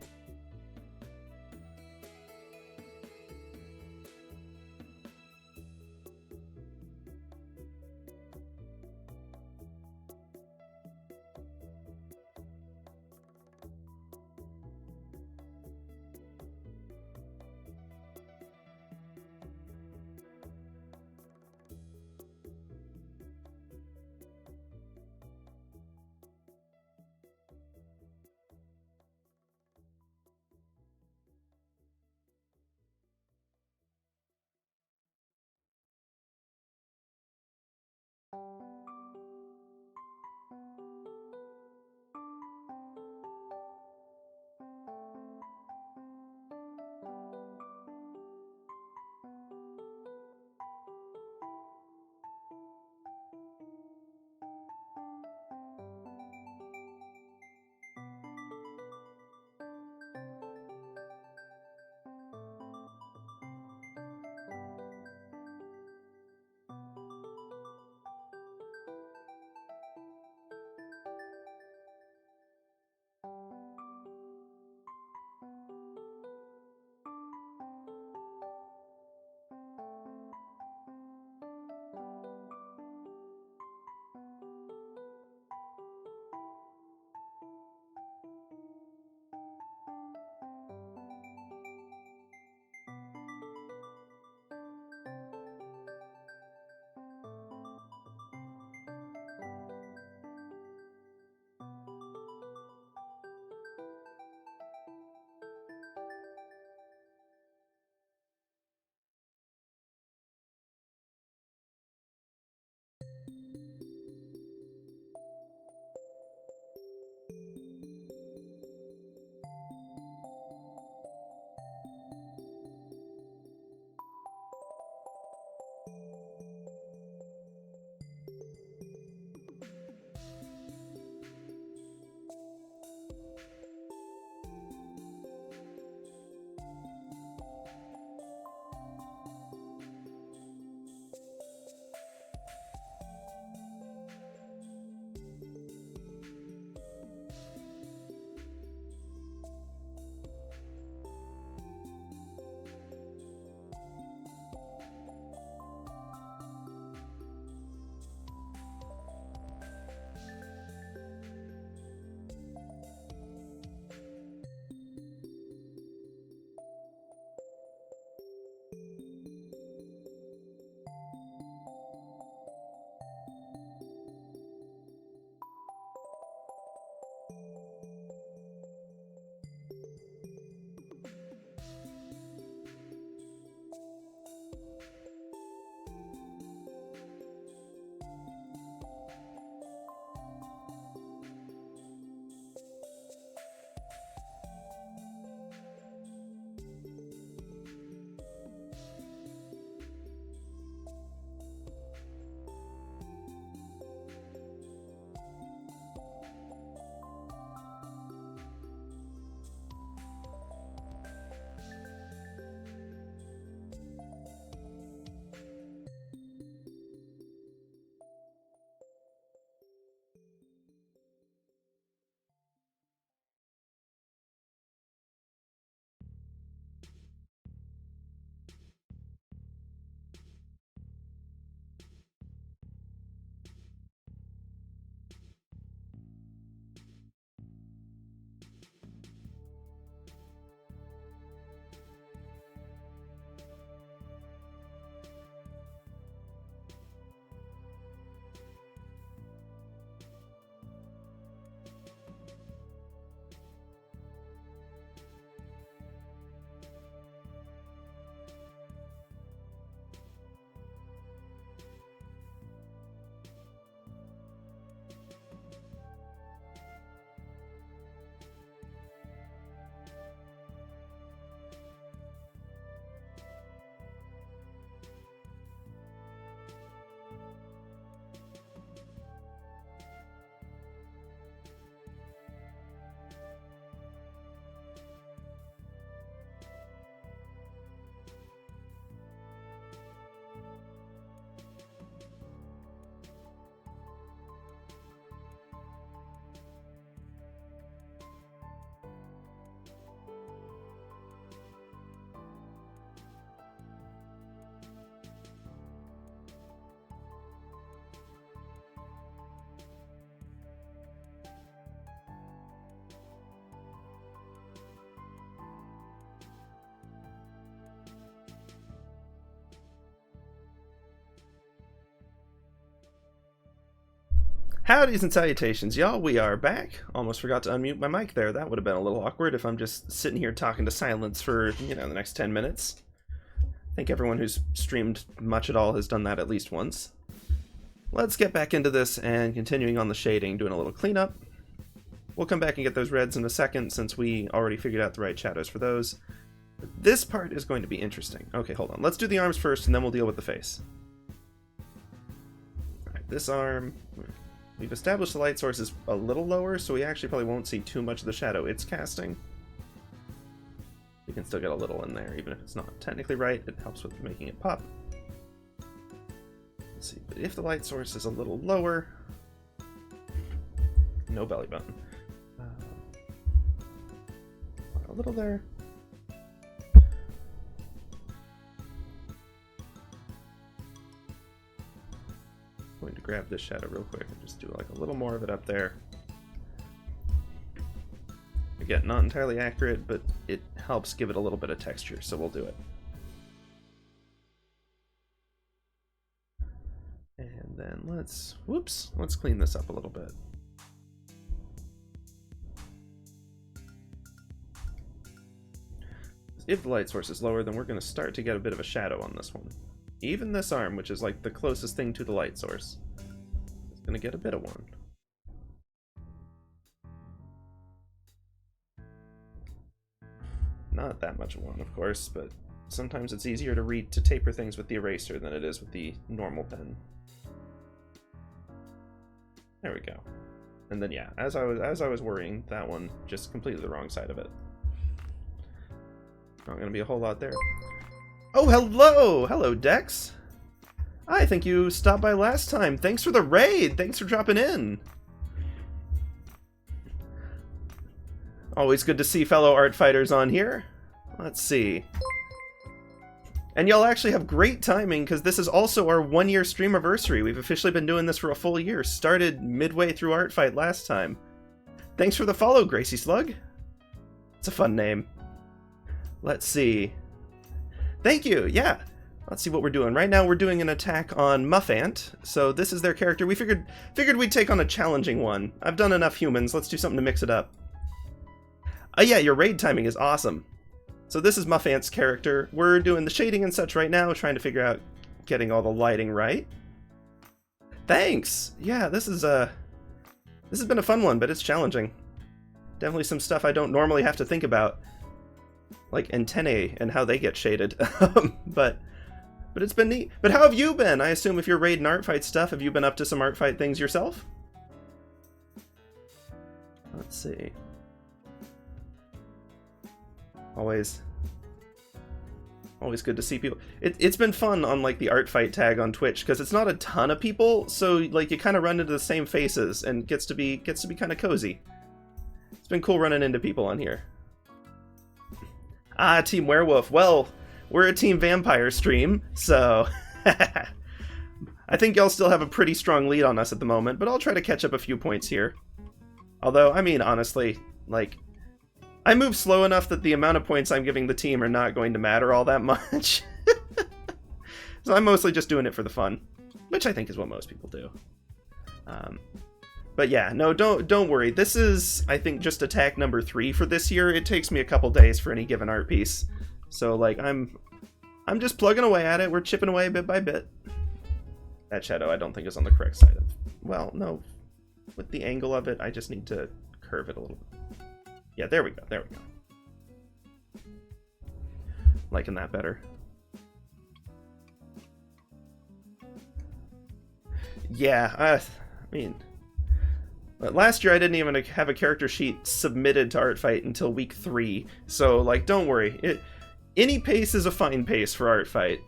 Howdys and salutations, y'all. We are back. Almost forgot to unmute my mic there. That would have been a little awkward if I'm just sitting here talking to silence for, the next 10 minutes. I think everyone who's streamed much at all has done that at least once. Let's get back into this and continuing on the shading, doing a little cleanup. We'll come back and get those reds in a second since we already figured out the right shadows for those. This part is going to be interesting. Okay, hold on. Let's do the arms first and then we'll deal with the face. Alright, this arm... We've established the light source is a little lower, so we actually probably won't see too much of the shadow it's casting. You can still get a little in there, even if it's not technically right. It helps with making it pop. Let's see, but if the light source is a little lower... No belly button. A little there. I'm going to grab this shadow real quick and just do like a little more of it up there. Again, not entirely accurate, but it helps give it a little bit of texture, so we'll do it. And then let's clean this up a little bit. If the light source is lower, then we're going to start to get a bit of a shadow on this one. Even this arm, which is like the closest thing to the light source, is going to get a bit of one. not that much of one, of course, but sometimes it's easier to taper things with the eraser than it is with the normal pen. There we go. And then yeah, as I was worrying, that one just completely the wrong side of it. Not gonna be a whole lot there. Oh, hello! Hello, Dex! I think you stopped by last time. Thanks for the raid! Thanks for dropping in! Always good to see fellow art fighters on here. Let's see. And y'all actually have great timing, because this is also our 1-year Streamiversary. We've officially been doing this for a full year. Started midway through ArtFight last time. Thanks for the follow, Gracie Slug. It's a fun name. Let's see. Thank you, yeah. Let's see what we're doing. Right now we're doing an attack on Muffant. So this is their character. We figured we'd take on a challenging one. I've done enough humans. Let's do something to mix it up. Oh yeah, your raid timing is awesome. So this is Muffant's character. We're doing the shading and such right now, trying to figure out getting all the lighting right. Thanks! Yeah, this has been a fun one, but it's challenging. Definitely some stuff I don't normally have to think about. Like antennae and how they get shaded. but it's been neat. But how have you been? I assume if you're raiding ArtFight stuff, have you been up to some ArtFight things yourself? Let's see. Always good to see people. It's been fun on like the ArtFight tag on Twitch because it's not a ton of people, so like you kind of run into the same faces and gets to be kind of cozy. It's been cool running into people on here. Ah, Team Werewolf. Well, we're a Team Vampire stream, so I think y'all still have a pretty strong lead on us at the moment, but I'll try to catch up a few points here. Although, I mean, honestly, like, I move slow enough that the amount of points I'm giving the team are not going to matter all that much. So I'm mostly just doing it for the fun, which I think is what most people do. But yeah, no, don't worry. This is, I think, just attack number 3 for this year. It takes me a couple days for any given art piece. So, like, I'm just plugging away at it. We're chipping away bit by bit. That shadow, I don't think, is on the correct side of... Well, no. With the angle of it, I just need to curve it a little bit. Yeah, there we go. There we go. Liking that better. Yeah, I mean... Last year I didn't even have a character sheet submitted to ArtFight until week 3, so, like, don't worry. Any pace is a fine pace for ArtFight.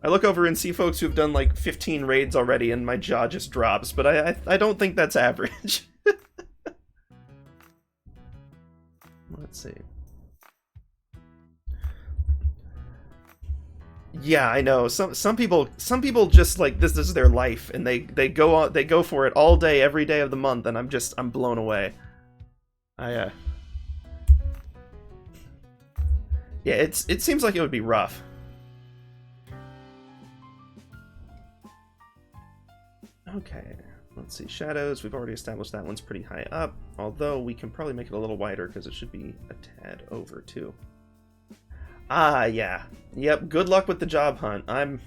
I look over and see folks who've done, like, 15 raids already and my jaw just drops, but I don't think that's average. Let's see. Yeah, I know. Some people just like this is their life, and they go for it all day, every day of the month, and I'm blown away. Yeah, it seems like it would be rough. Okay, let's see. Shadows, we've already established that one's pretty high up, although we can probably make it a little wider because it should be a tad over too. Ah, yeah. Yep, good luck with the job hunt. I'm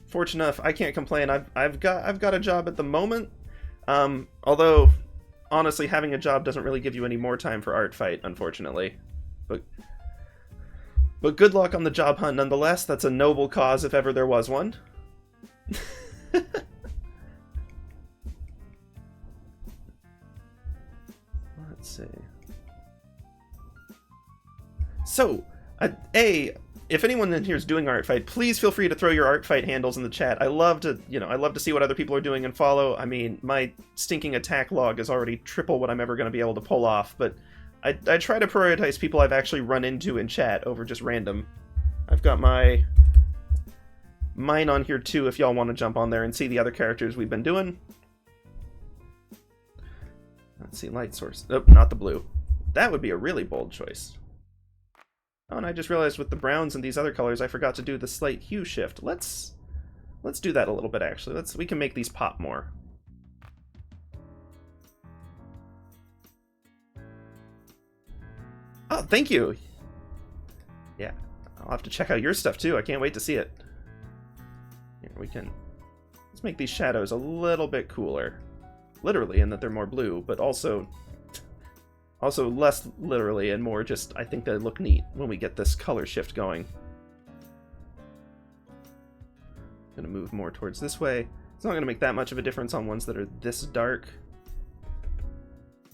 fortunate enough, I can't complain. I've got a job at the moment. Although, honestly, having a job doesn't really give you any more time for ArtFight, unfortunately. But good luck on the job hunt nonetheless. That's a noble cause if ever there was one. Let's see. So, if anyone in here is doing ArtFight, please feel free to throw your ArtFight handles in the chat. I love to see what other people are doing and follow. I mean, my stinking attack log is already triple what I'm ever going to be able to pull off, but I try to prioritize people I've actually run into in chat over just random. I've got mine on here too if y'all want to jump on there and see the other characters we've been doing. Let's see, light source. Oh, not the blue. That would be a really bold choice. Oh, and I just realized with the browns and these other colors, I forgot to do the slight hue shift. Let's do that a little bit, actually. We can make these pop more. Oh, thank you! Yeah, I'll have to check out your stuff, too. I can't wait to see it. Here, let's make these shadows a little bit cooler. Literally, in that they're more blue, but also Also, less literally and more just, I think they look neat when we get this color shift going. Gonna move more towards this way. It's not gonna make that much of a difference on ones that are this dark.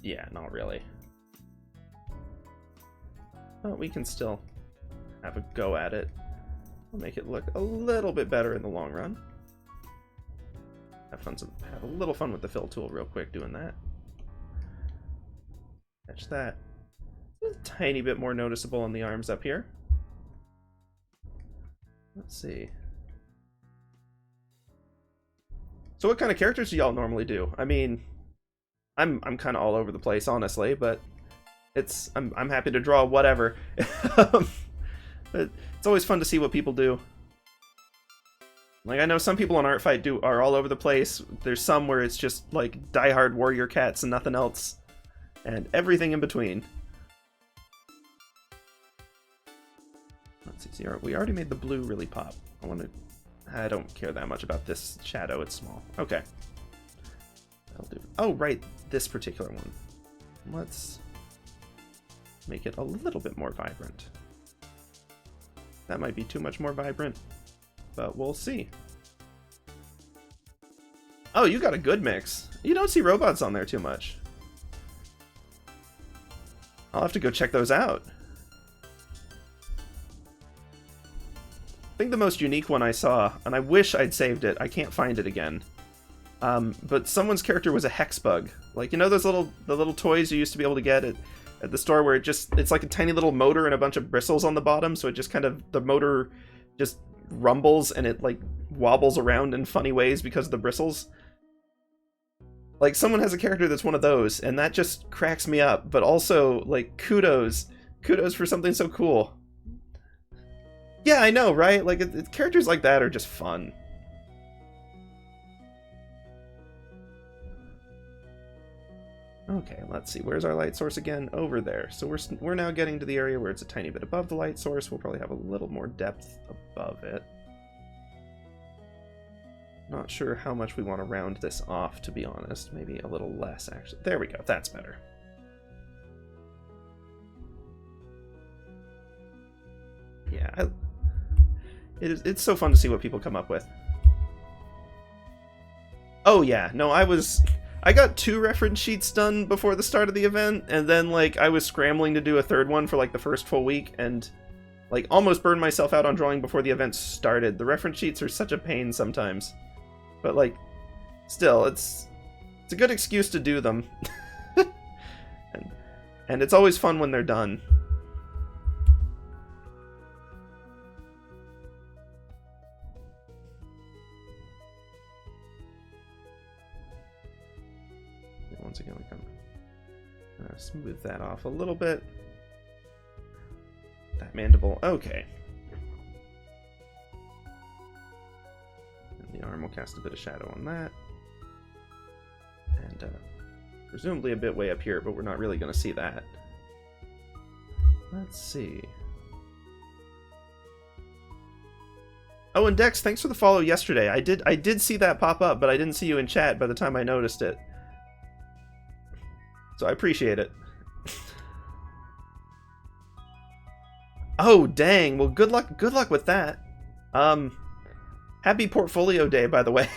Yeah, not really. But we can still have a go at it. We'll make it look a little bit better in the long run. Have a little fun with the fill tool real quick doing that. Catch that. A tiny bit more noticeable on the arms up here. Let's see. So what kind of characters do y'all normally do? I mean, I'm kind of all over the place, honestly, but I'm happy to draw whatever. But it's always fun to see what people do. Like, I know some people on ArtFight are all over the place. There's some where it's just like diehard warrior cats and nothing else, and everything in between. Let's see. We already made the blue really pop. I don't care that much about this shadow. It's small. Okay. That'll do. Oh, right. This particular one. Let's make it a little bit more vibrant. That might be too much more vibrant, but we'll see. Oh, you got a good mix. You don't see robots on there too much. I'll have to go check those out. I think the most unique one I saw, and I wish I'd saved it, I can't find it again. But someone's character was a hex bug. Like, you know those the little toys you used to be able to get at the store where it's like a tiny little motor and a bunch of bristles on the bottom, so it just kind of, the motor just rumbles and it like wobbles around in funny ways because of the bristles. Like, someone has a character that's one of those, and that just cracks me up, but also, like, kudos for something so cool. Yeah, I know, right? Like, characters like that are just fun. Okay, let's see. Where's our light source again? Over there. So we're now getting to the area where it's a tiny bit above the light source. We'll probably have a little more depth above it. Not sure how much we want to round this off, to be honest. Maybe a little less, actually. There we go. That's better. Yeah, it's so fun to see what people come up with. Oh yeah, no, I got 2 reference sheets done before the start of the event, and then like I was scrambling to do a 3rd one for like the first full week, and like almost burned myself out on drawing before the event started. The reference sheets are such a pain sometimes, but like still, it's a good excuse to do them. and it's always fun when they're done. Once again, we can smooth that off a little bit. That mandible, okay. And the arm will cast a bit of shadow on that. And presumably a bit way up here, but we're not really going to see that. Let's see. Oh, and Dex, thanks for the follow yesterday. I did see that pop up, but I didn't see you in chat by the time I noticed it. So I appreciate it. Oh, dang. Well, good luck with that. Happy Portfolio Day, by the way.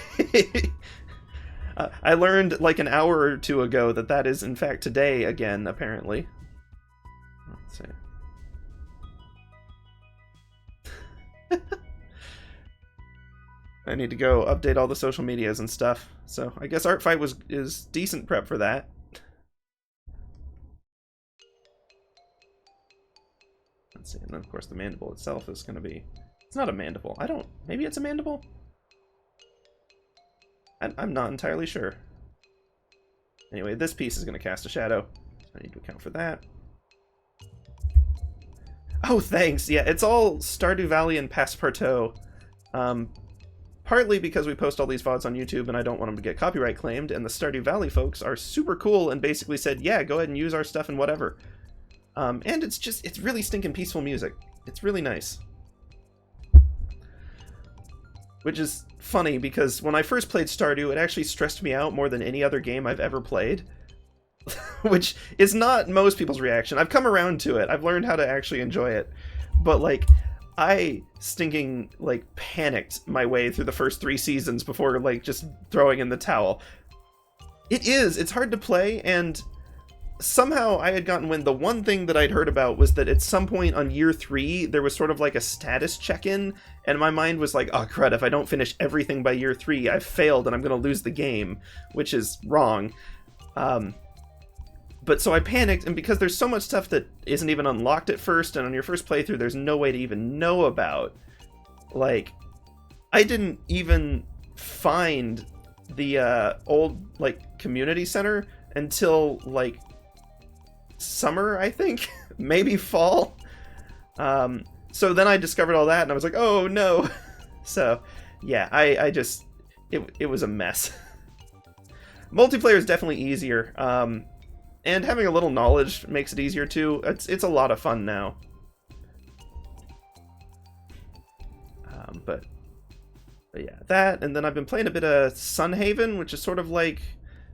I learned like an hour or 2 ago that is in fact today again, apparently. Let's see. I need to go update all the social medias and stuff. So I guess ArtFight is decent prep for that. Let's see, and then of course the mandible itself is going to be... It's not a mandible. Maybe it's a mandible? I'm not entirely sure. Anyway, this piece is going to cast a shadow. So I need to account for that. Oh, thanks! Yeah, it's all Stardew Valley and Passpartout. Partly because we post all these VODs on YouTube and I don't want them to get copyright claimed, and the Stardew Valley folks are super cool and basically said, yeah, go ahead and use our stuff and whatever. And it's really stinking peaceful music. It's really nice. Which is funny, because when I first played Stardew, it actually stressed me out more than any other game I've ever played. which is not most people's reaction. I've come around to it. I've learned how to actually enjoy it. But, like, I stinking, like, panicked my way through the first 3 seasons before, like, just throwing in the towel. It's hard to play, and somehow I had gotten wind. The one thing that I'd heard about was that at some point on year 3, there was sort of like a status check-in, and my mind was like, oh crud, if I don't finish everything by year 3, I've failed and I'm going to lose the game, which is wrong. But so I panicked, and because there's so much stuff that isn't even unlocked at first, and on your first playthrough there's no way to even know about, like, I didn't even find the old, like, community center until, like, summer, I think? Maybe fall? So then I discovered all that, and I was like, oh no! So, yeah, I just... It was a mess. Multiplayer is definitely easier, and having a little knowledge makes it easier too. It's a lot of fun now. But yeah, that, and then I've been playing a bit of Sunhaven, which is sort of like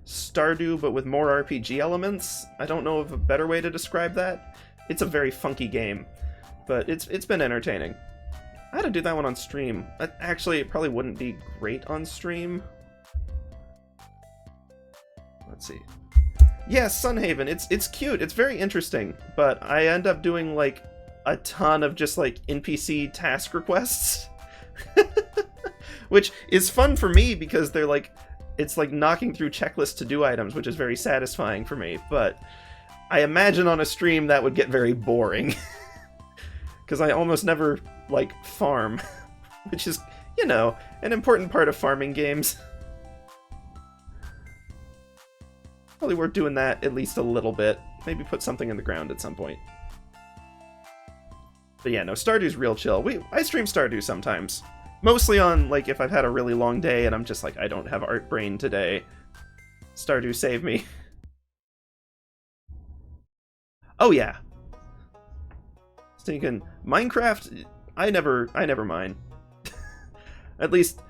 Stardew, but with more RPG elements. I don't know of a better way to describe that. It's a very funky game, but it's been entertaining. I had to do that one on stream. Actually, it probably wouldn't be great on stream. Let's see. Yeah, Sunhaven. It's cute. It's very interesting, but I end up doing like a ton of just like NPC task requests, which is fun for me because they're like, it's like knocking through checklists to do items, which is very satisfying for me. But I imagine on a stream that would get very boring because I almost never like farm, which is, you know, an important part of farming games. Probably worth doing that at least a little bit. Maybe put something in the ground at some point. But yeah, no, Stardew's real chill. I stream Stardew sometimes. Mostly on, like, if I've had a really long day and I'm just like, I don't have art brain today. Stardew, save me. Oh yeah. Thinking, Minecraft, I never mind. At least,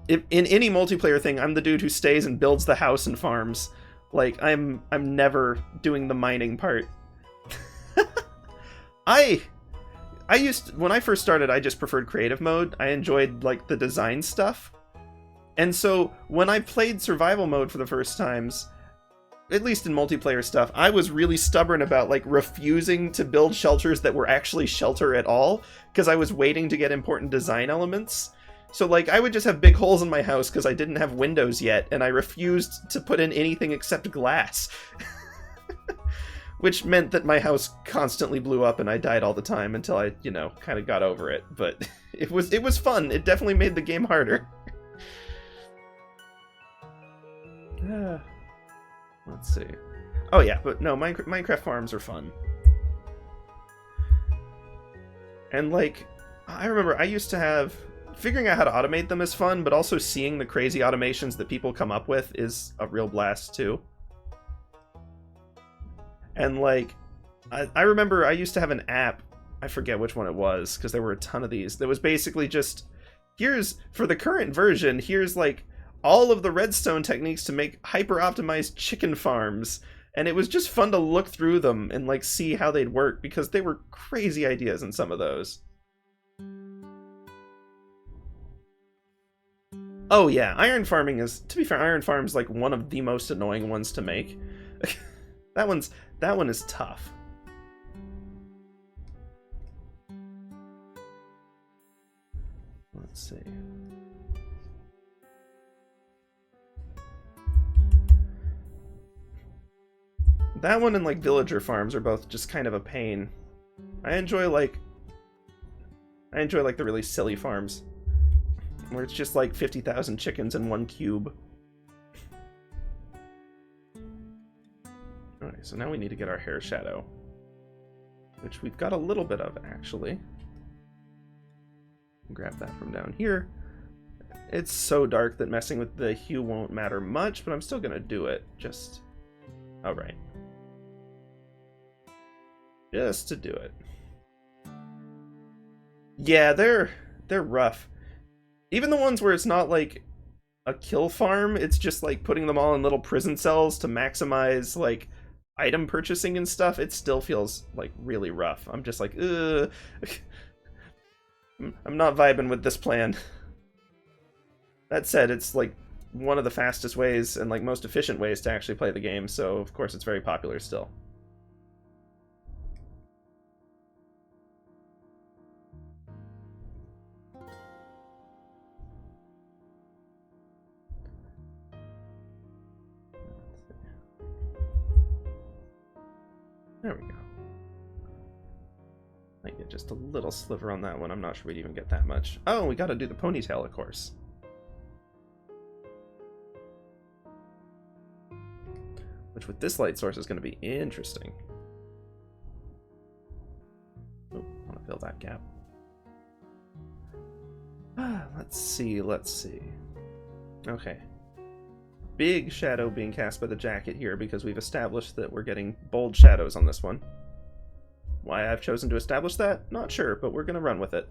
in any multiplayer thing, I'm the dude who stays and builds the house and farms. Like, I'm never doing the mining part. When I first started, I just preferred creative mode. I enjoyed, like, the design stuff. And so, when I played survival mode for the first times, at least in multiplayer stuff, I was really stubborn about, like, refusing to build shelters that were actually shelter at all, because I was waiting to get important design elements. So, like, I would just have big holes in my house because I didn't have windows yet, and I refused to put in anything except glass. Which meant that my house constantly blew up and I died all the time until I, you know, kind of got over it. But it was fun. It definitely made the game harder. Let's see. Oh yeah, but no, Minecraft farms are fun. And, like, I remember I used to have... Figuring out how to automate them is fun, but also seeing the crazy automations that people come up with is a real blast, too. And, like, I remember I used to have an app, I forget which one it was, because there were a ton of these, that was basically just, for the current version, here's, like, all of the redstone techniques to make hyper-optimized chicken farms. And it was just fun to look through them and, like, see how they'd work, because they were crazy ideas in some of those. Oh yeah, iron farming is, to be fair, iron farm's like one of the most annoying ones to make. That one is tough. Let's see. That one and like villager farms are both just kind of a pain. I enjoy like the really silly farms, where it's just like 50,000 chickens in one cube. Alright, so now we need to get our hair shadow, which we've got a little bit of, actually. Grab that from down here. It's so dark that messing with the hue won't matter much, but I'm still gonna do it, just... Alright. Just to do it. Yeah, they're rough. Even the ones where it's not like a kill farm, it's just like putting them all in little prison cells to maximize like item purchasing and stuff, it still feels like really rough. I'm just like, ugh. I'm not vibing with this plan. That said, it's like one of the fastest ways and like most efficient ways to actually play the game, so of course it's very popular still. There we go. Might get just a little sliver on that one. I'm not sure we'd even get that much. Oh, we gotta do the ponytail, of course. Which with this light source is going to be interesting. Oh, I want to fill that gap. Let's see. Okay. Big shadow being cast by the jacket here because we've established that we're getting bold shadows on this one. Why I've chosen to establish that? Not sure, but we're going to run with it.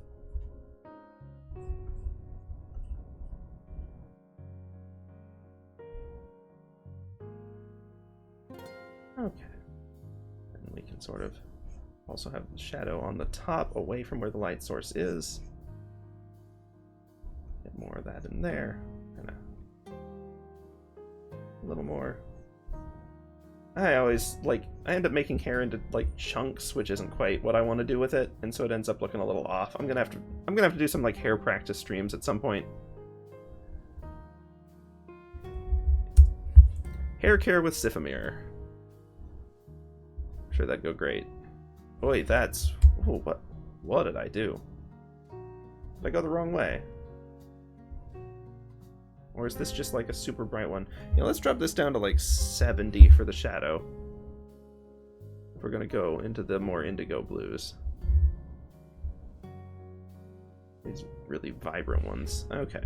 Okay. And we can sort of also have the shadow on the top away from where the light source is. Get more of that in there. Kinda. A little more. I end up making hair into like chunks, which isn't quite what I want to do with it, and so it ends up looking a little off. I'm gonna have to do some like hair practice streams at some point. Hair care with Sifamir. I'm sure that'd go great. Boy, that's... Oh, what did I do? Did I go the wrong way? Or is this just like a super bright one? You know, let's drop this down to like 70 for the shadow. If we're gonna go into the more indigo blues. These really vibrant ones. Okay.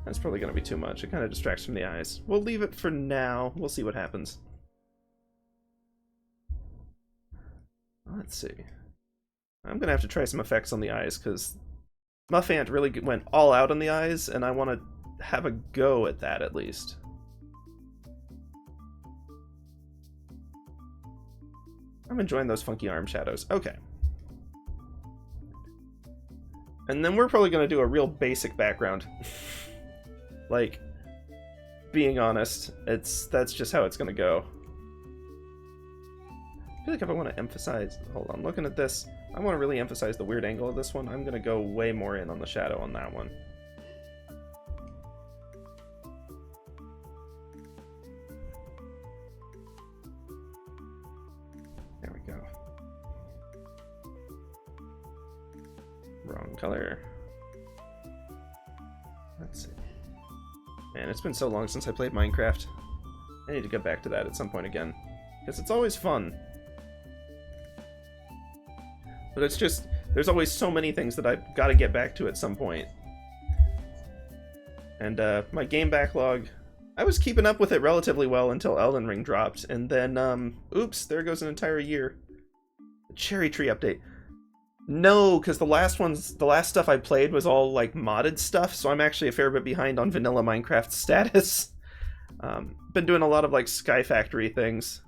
That's probably gonna be too much. It kind of distracts from the eyes. We'll leave it for now. We'll see what happens. Let's see. I'm gonna have to try some effects on the eyes because Muffant really went all out on the eyes, and I want to have a go at that at least. I'm enjoying those funky arm shadows. Okay. And then we're probably going to do a real basic background. Like, being honest, that's just how it's going to go. I feel like if I want to emphasize... Hold on, looking at this... I want to really emphasize the weird angle of this one. I'm going to go way more in on the shadow on that one. There we go. Wrong color. Let's see. Man, it's been so long since I played Minecraft. I need to get back to that at some point again. Because it's always fun. But it's just, there's always so many things that I've got to get back to at some point. And my game backlog, I was keeping up with it relatively well until Elden Ring dropped. And then, oops, there goes an entire year. The Cherry Tree update. No, because the last stuff I played was all like modded stuff, so I'm actually a fair bit behind on vanilla Minecraft status. Been doing a lot of like Sky Factory things.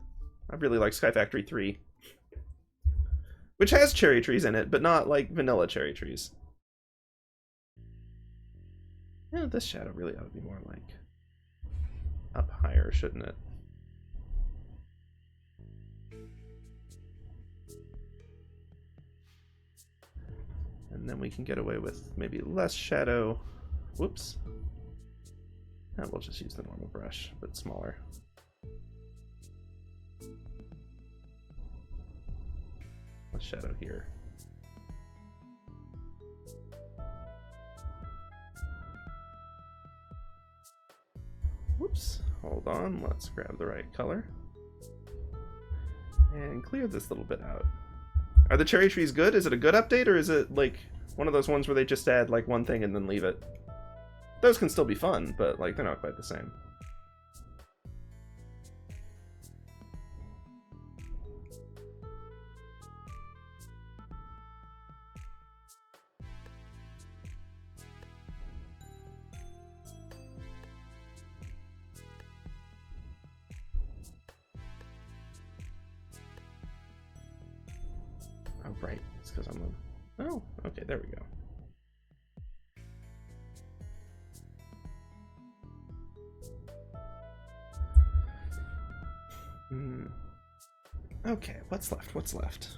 I really like Sky Factory 3. Which has cherry trees in it, but not like vanilla cherry trees. Yeah, this shadow really ought to be more like up higher, shouldn't it? And then we can get away with maybe less shadow. Whoops. And we'll just use the normal brush, but smaller. Less shadow here. Whoops. Hold on. Let's grab the right color. And clear this little bit out. Are the cherry trees good? Is it a good update, or is it like one of those ones where they just add like one thing and then leave it? Those can still be fun, but like they're not quite the same. Oh, right. It's because I'm a... Oh, okay, there we go. Okay, what's left? What's left?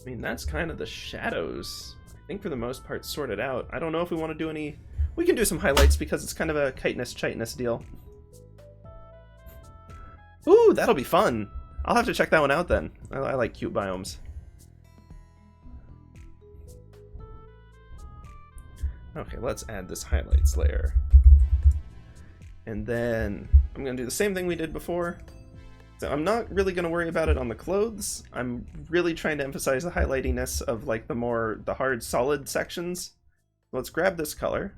I mean, that's kind of the shadows, I think, for the most part, sorted out. I don't know if we want to do any... We can do some highlights because it's kind of a chitinous deal. Ooh, that'll be fun! I'll have to check that one out then. I like cute biomes. Okay, let's add this highlights layer. And then I'm going to do the same thing we did before. So I'm not really going to worry about it on the clothes. I'm really trying to emphasize the highlightiness of like the hard solid sections. Let's grab this color.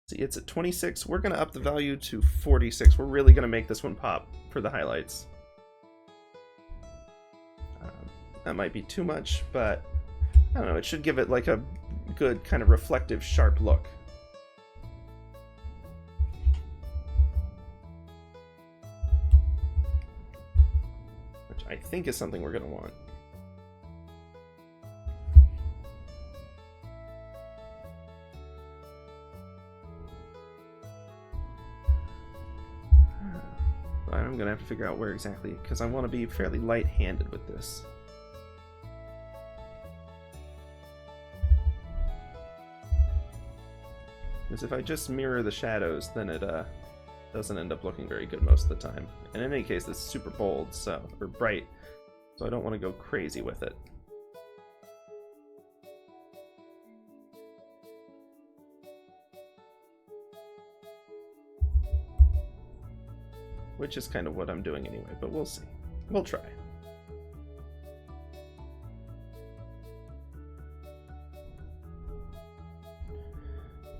See, it's at 26. We're going to up the value to 46. We're really going to make this one pop for the highlights. That might be too much, but I don't know. It should give it like a good kind of reflective, sharp look. Which I think is something we're going to want. I'm going to have to figure out where exactly, because I want to be fairly light-handed with this. Because if I just mirror the shadows, then it doesn't end up looking very good most of the time. And in any case, it's super bold, or bright, so I don't want to go crazy with it. Which is kind of what I'm doing anyway, but we'll see. We'll try.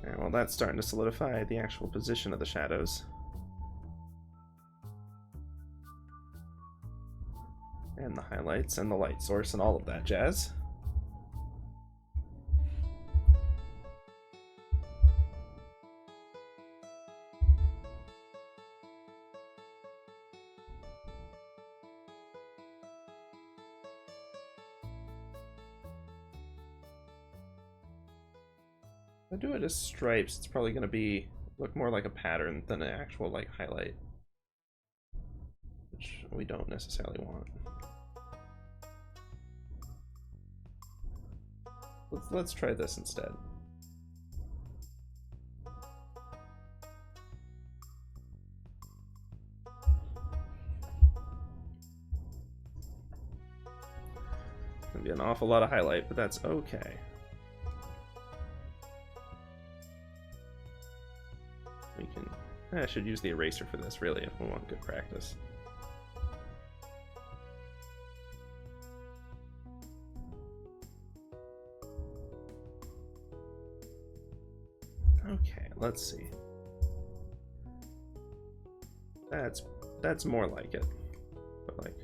Alright, well that's starting to solidify the actual position of the shadows. And the highlights and the light source and all of that jazz. If I do it as stripes, it's probably going to look more like a pattern than an actual like highlight, which we don't necessarily want. Let's try this instead. It's gonna be an awful lot of highlight, but that's okay. I should use the eraser for this, really, if we want good practice. Okay, let's see. That's more like it. But like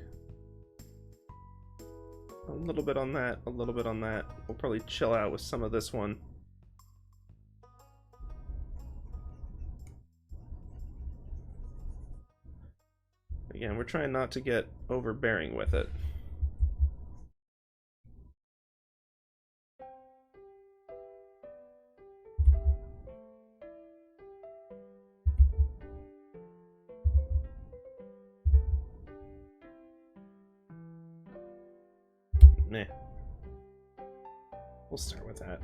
a little bit on that, a little bit on that. We'll probably chill out with some of this one. Again, we're trying not to get overbearing with it. Nah. We'll start with that.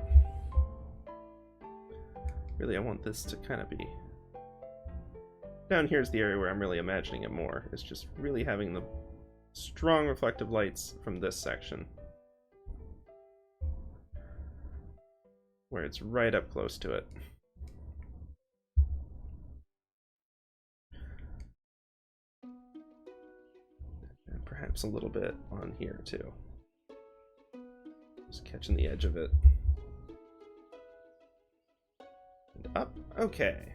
Really, I want this to kind of be... Down here's the area where I'm really imagining it more. It's just really having the strong reflective lights from this section. Where it's right up close to it. And perhaps a little bit on here too. Just catching the edge of it. And up. Okay.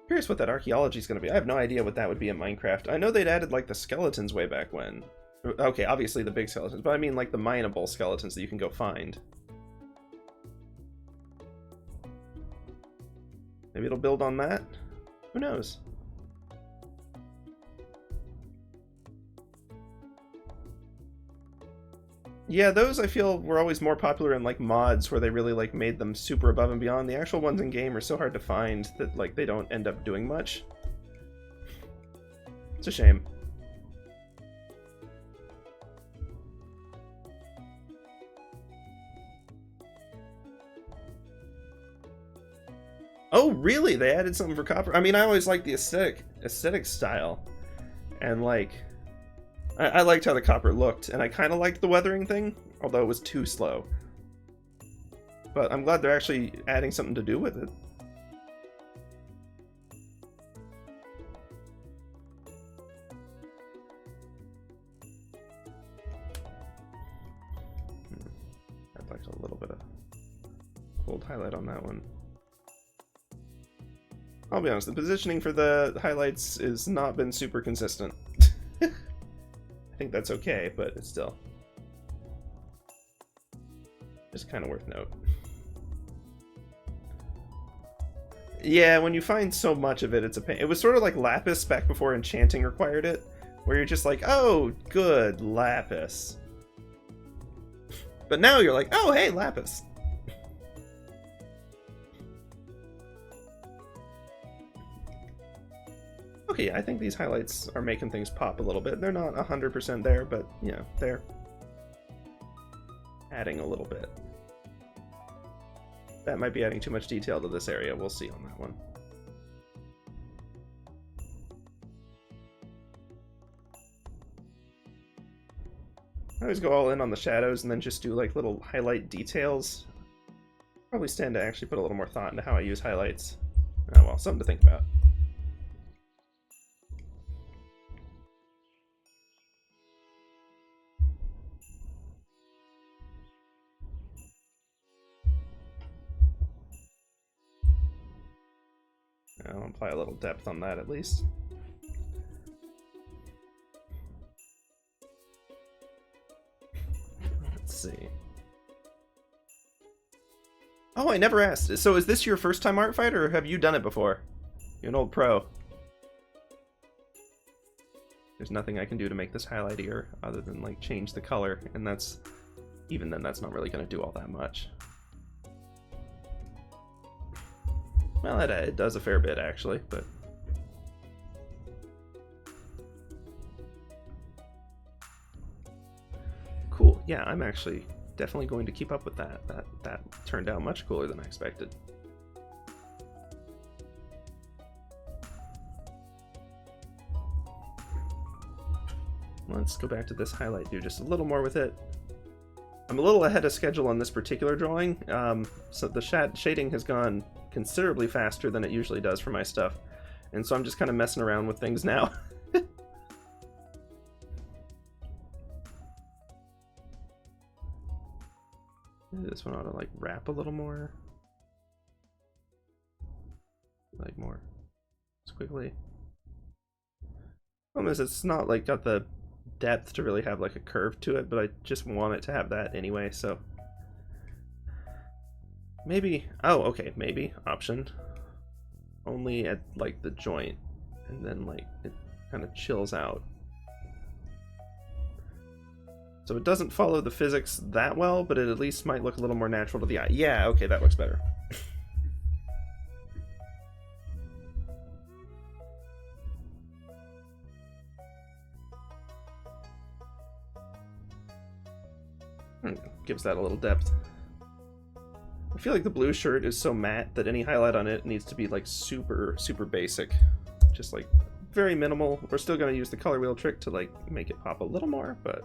Curious what that archaeology is going to be. I have no idea what that would be in Minecraft. I know they'd added like the skeletons way back when. Okay, obviously the big skeletons, but I mean like the mineable skeletons that you can go find. Maybe it'll build on that? Who knows? Yeah, those I feel were always more popular in like mods where they really like made them super above and beyond. The actual ones in game are so hard to find that like they don't end up doing much. It's a shame. Oh, really? They added something for copper? I mean, I always liked the aesthetic style. And like I liked how the copper looked, and I kind of liked the weathering thing, although it was too slow. But I'm glad they're actually adding something to do with it. I'd like a little bit of gold highlight on that one. I'll be honest, the positioning for the highlights has not been super consistent. I think that's okay, but it's still just kind of worth note. Yeah, when you find so much of it, it's a pain. It was sort of like lapis back before enchanting required it, where you're just like, oh, good, lapis. But now you're like, oh, hey, lapis. Okay, I think these highlights are making things pop a little bit. They're not 100% there, but, you know, they're adding a little bit. That might be adding too much detail to this area. We'll see on that one. I always go all in on the shadows and then just do like little highlight details. Probably stand to actually put a little more thought into how I use highlights. Oh well, something to think about. I'll apply a little depth on that at least. Let's see. Oh, I never asked. So is this your first time ArtFight, or have you done it before? You're an old pro. There's nothing I can do to make this highlightier other than like change the color, and that's, even then, that's not really going to do all that much. Well, it does a fair bit actually, but cool. Yeah, I'm actually definitely going to keep up with that. That turned out much cooler than I expected. Let's go back to this highlight, do just a little more with it. I'm a little ahead of schedule on this particular drawing, so the shading has gone considerably faster than it usually does for my stuff, and so I'm just kind of messing around with things now. This one ought to like wrap a little more, like more squiggly. Problem is, it's not like got the depth to really have like a curve to it, but I just want it to have that anyway, so maybe, oh okay, maybe option only at like the joint, and then like it kind of chills out, so it doesn't follow the physics that well, but it at least might look a little more natural to the eye. Yeah, okay, that looks better. Gives that a little depth. I feel like the blue shirt is so matte that any highlight on it needs to be like super basic, just like very minimal. We're still going to use the color wheel trick to like make it pop a little more, but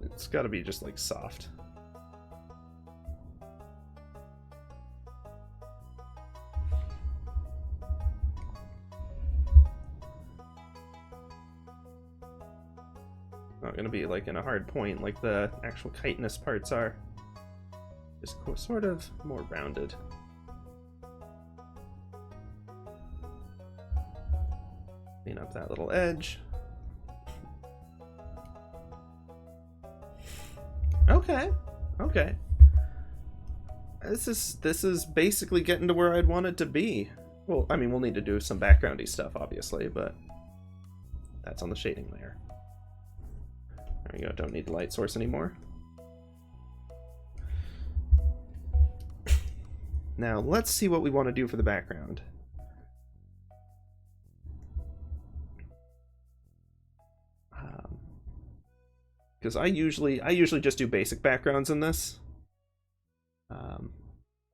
it's got to be just like soft. Not going to be like in a hard point like the actual chitinous parts are. Just sort of more rounded. Clean up that little edge. Okay, okay. This is basically getting to where I'd want it to be. Well, I mean, we'll need to do some backgroundy stuff, obviously, but that's on the shading layer. There we go, don't need the light source anymore. Now, let's see what we want to do for the background. Because I usually just do basic backgrounds in this.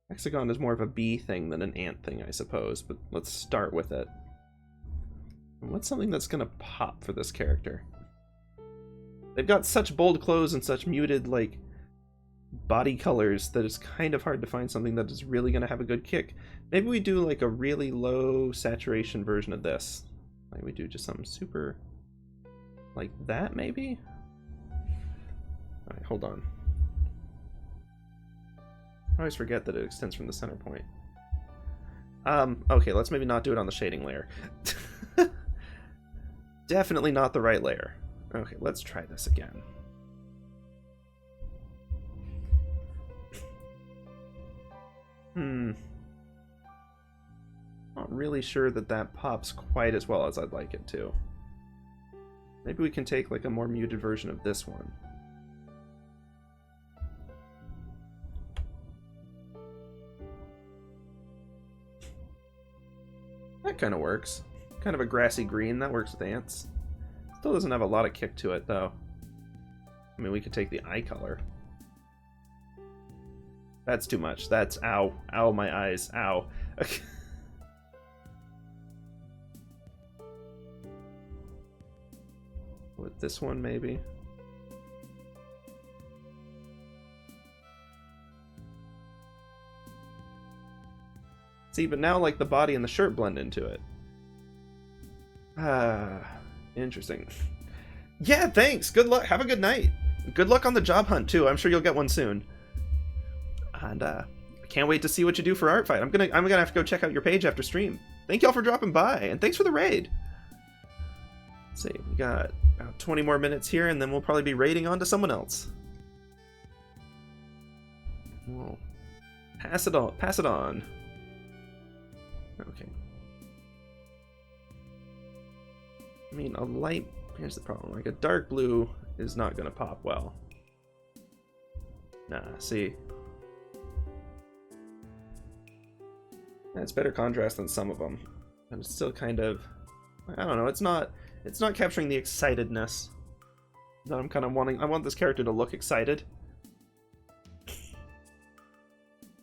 Hexagon is more of a bee thing than an ant thing, I suppose, but let's start with it. What's something that's going to pop for this character? They've got such bold clothes and such muted, like, body colors that it's kind of hard to find something that is really going to have a good kick. Maybe we do, like, a really low saturation version of this. Like, we do just something super... like that, maybe? Alright, hold on. I always forget that it extends from the center point. Okay, let's maybe not do it on the shading layer. Definitely not the right layer. Okay, let's try this again. Not really sure that that pops quite as well as I'd like it to. Maybe we can take like a more muted version of this one. That kind of works. Kind of a grassy green, that works with ants. Still doesn't have a lot of kick to it, though. I mean, we could take the eye color. That's too much. That's... ow. Ow, my eyes. Ow. Okay. With this one, maybe? See, but now, like, the body and the shirt blend into it. Interesting. Yeah, thanks! Good luck! Have a good night! Good luck on the job hunt, too. I'm sure you'll get one soon. And, I can't wait to see what you do for ArtFight. I'm gonna have to go check out your page after stream. Thank y'all for dropping by, and thanks for the raid! Let's see, we got about 20 more minutes here, and then we'll probably be raiding on to someone else. We'll pass it on. Pass it on. Okay. I mean, a light... here's the problem. Like, a dark blue is not going to pop well. Nah, see? It's better contrast than some of them. But it's still kind of... I don't know, it's not capturing the excitedness that I'm kind of wanting. I want this character to look excited.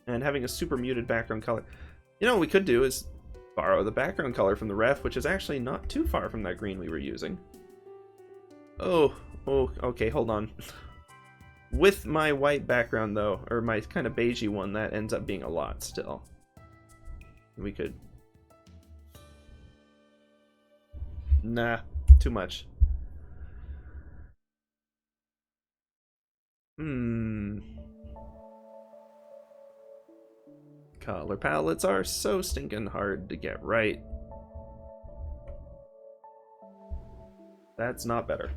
And having a super muted background color. You know what we could do is borrow the background color from the ref, which is actually not too far from that green we were using. Oh, okay, hold on. With my white background, though, or my kind of beigey one, that ends up being a lot still. We could... nah, too much. Color palettes are so stinking hard to get right. That's not better.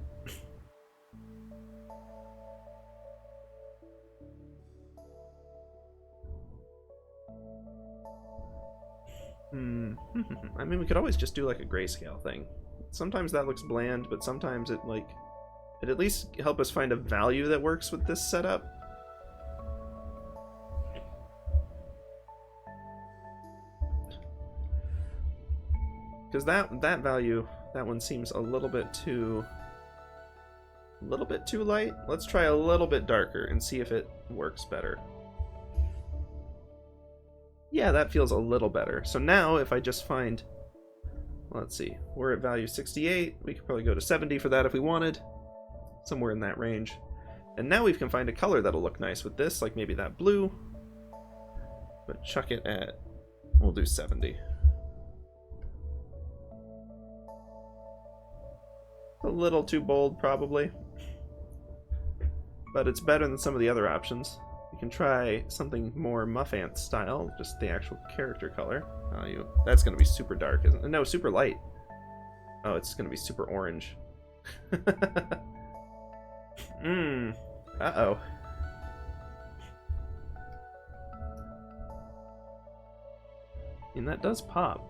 I mean, we could always just do like a grayscale thing. Sometimes that looks bland, but sometimes it at least help us find a value that works with this setup. Because that value, that one seems a little bit too light. Let's try a little bit darker and see if it works better. Yeah, that feels a little better. So now if I just find, let's see, we're at value 68. We could probably go to 70 for that if we wanted. Somewhere in that range. And now we can find a color that'll look nice with this, like maybe that blue. But chuck it at, we'll do 70. A little too bold, probably. But it's better than some of the other options. You can try something more Muffant style, just the actual character color. That's going to be super dark, isn't it? No, super light. Oh, it's going to be super orange. Uh-oh. And that does pop.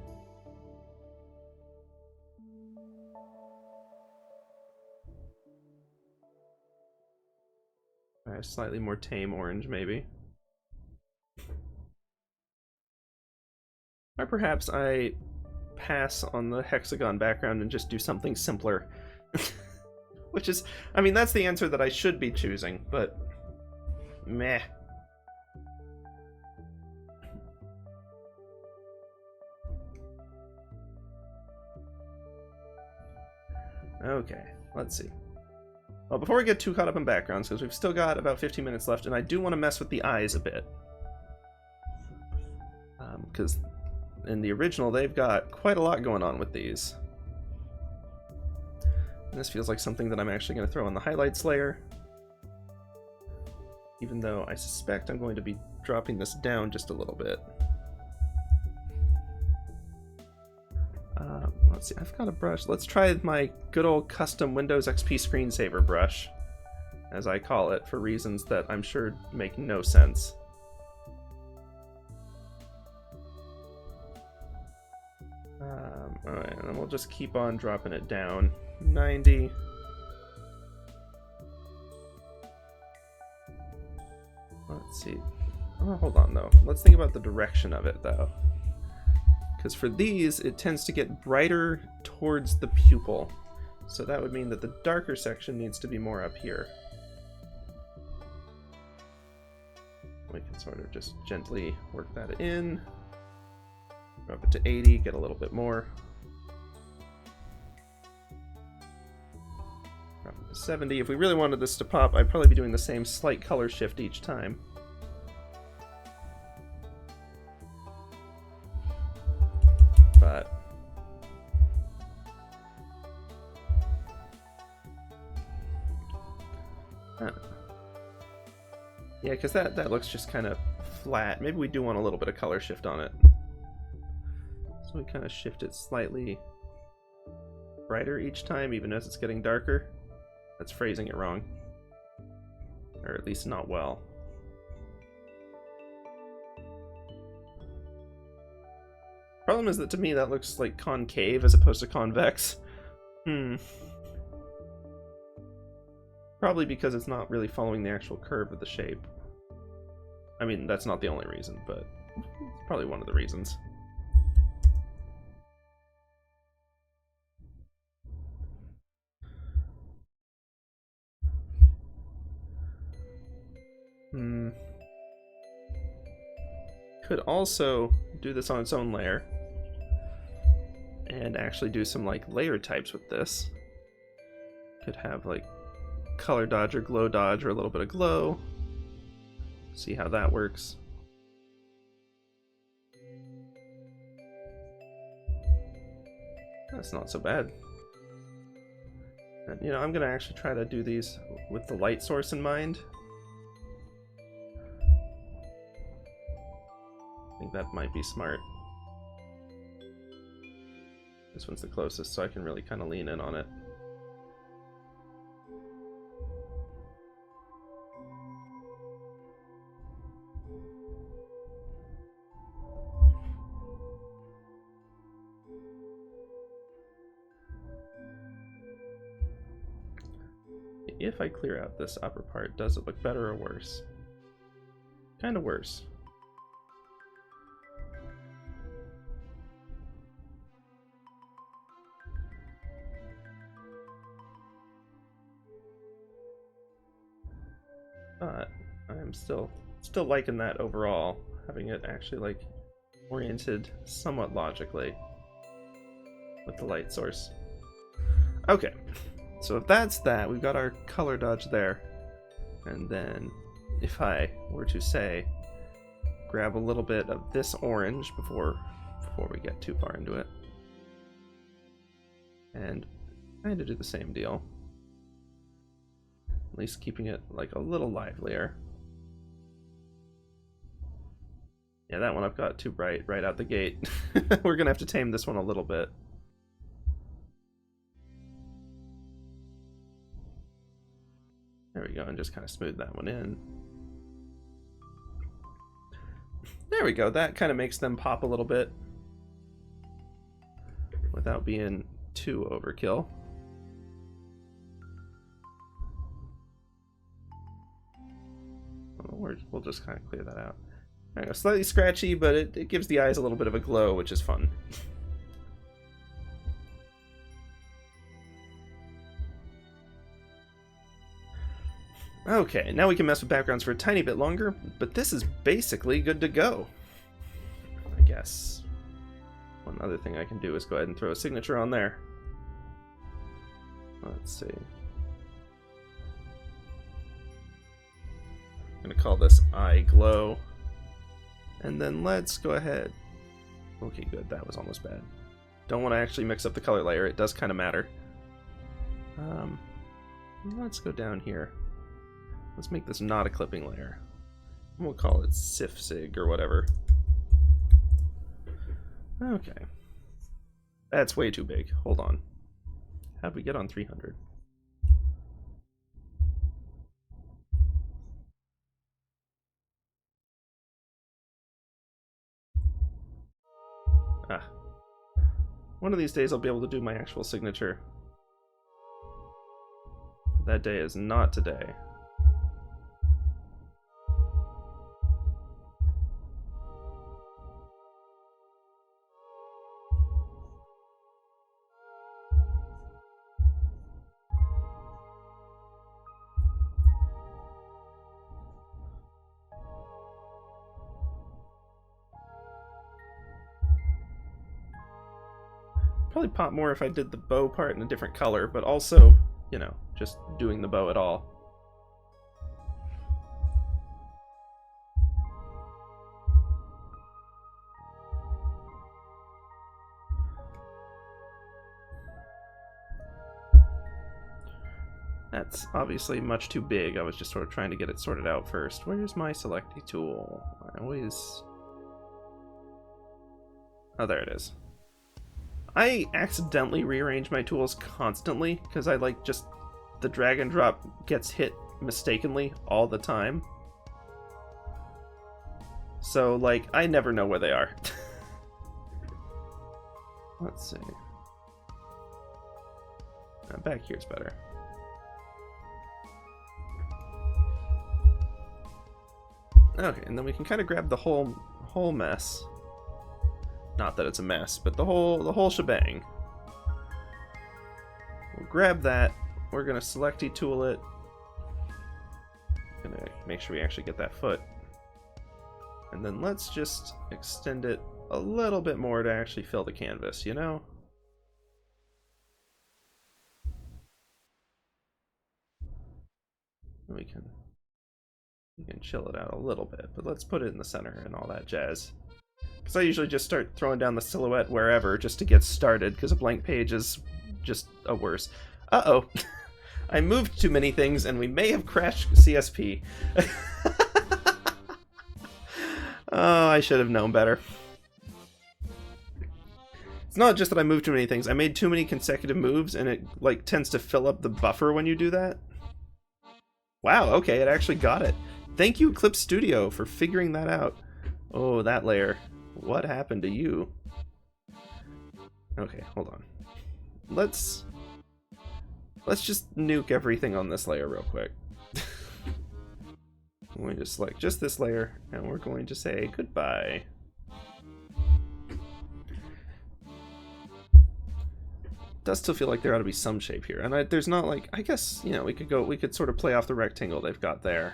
Try a slightly more tame orange, maybe. Or perhaps I pass on the hexagon background and just do something simpler. Which is, I mean, that's the answer that I should be choosing, but meh. Okay, let's see. Well, before we get too caught up in backgrounds, because we've still got about 15 minutes left, and I do want to mess with the eyes a bit. Because in the original, they've got quite a lot going on with these. And this feels like something that I'm actually going to throw on the highlights layer. Even though I suspect I'm going to be dropping this down just a little bit. Let's see, I've got a brush. Let's try my good old custom Windows XP screensaver brush, as I call it, for reasons that I'm sure make no sense. Alright, and then we'll just keep on dropping it down. 90. Let's see. Oh, hold on, though. Let's think about the direction of it, though. Because for these, it tends to get brighter towards the pupil. So that would mean that the darker section needs to be more up here. We can sort of just gently work that in. Drop it to 80, get a little bit more. Drop it to 70. If we really wanted this to pop, I'd probably be doing the same slight color shift each time. But yeah, because that looks just kind of flat. Maybe we do want a little bit of color shift on it. So we kind of shift it slightly brighter each time, even as it's getting darker. That's phrasing it wrong. Or at least not well. Problem is that to me that looks like concave as opposed to convex. Probably because it's not really following the actual curve of the shape. I mean, that's not the only reason, but it's probably one of the reasons. Could also do this on its own layer and actually do some like layer types with this. Could have like color dodge or glow dodge or a little bit of glow. See how that works. That's not so bad. And, you know, I'm gonna actually try to do these with the light source in mind. I think that might be smart. This one's the closest, so I can really kind of lean in on it. If I clear out this upper part, does it look better or worse? Kind of worse. But I'm still liking that overall, having it actually like oriented somewhat logically with the light source. Okay, so if that's that, we've got our color dodge there. And then if I were to say grab a little bit of this orange before we get too far into it, and kind of do the same deal. At least keeping it like a little livelier. Yeah, that one I've got too bright right out the gate. We're gonna have to tame this one a little bit. There we go, and just kind of smooth that one in. There we go, that kind of makes them pop a little bit without being too overkill. we'll just kind of clear that out. There you go. Slightly scratchy, but it gives the eyes a little bit of a glow, which is fun. Okay, now we can mess with backgrounds for a tiny bit longer, but this is basically good to go. I guess one other thing I can do is go ahead and throw a signature on there. Let's see. I'm going to call this eye glow. And then let's go ahead. Okay, good. That was almost bad. Don't want to actually mix up the color layer. It does kind of matter. Let's go down here. Let's make this not a clipping layer. And we'll call it Sif-Sig or whatever. Okay. That's way too big. Hold on. How'd we get on 300? Ah. One of these days I'll be able to do my actual signature. That day is not today. Probably pop more if I did the bow part in a different color, but also, you know, just doing the bow at all. That's obviously much too big. I was just sort of trying to get it sorted out first. Where's my selecty tool? I always... Oh, there it is. I accidentally rearrange my tools constantly because I like just the drag and drop gets hit mistakenly all the time. So like I never know where they are. Let's see. Back here's better. Okay, and then we can kind of grab the whole mess. Not that it's a mess, but the whole shebang. We'll grab that. We're gonna selecty tool it. Gonna make sure we actually get that foot. And then let's just extend it a little bit more to actually fill the canvas, you know? We can chill it out a little bit, but let's put it in the center and all that jazz. Because I usually just start throwing down the silhouette wherever just to get started, because a blank page is just a worse. Uh-oh. I moved too many things, and we may have crashed CSP. Oh, I should have known better. It's not just that I moved too many things. I made too many consecutive moves, and it like tends to fill up the buffer when you do that. Wow, okay, it actually got it. Thank you, Eclipse Studio, for figuring that out. Oh, that layer. What happened to you? Okay, hold on. Let's just nuke everything on this layer real quick. I'm going to select just this layer, and we're going to say goodbye. It does still feel like there ought to be some shape here, and there's not like, I guess, you know, we could sort of play off the rectangle they've got there.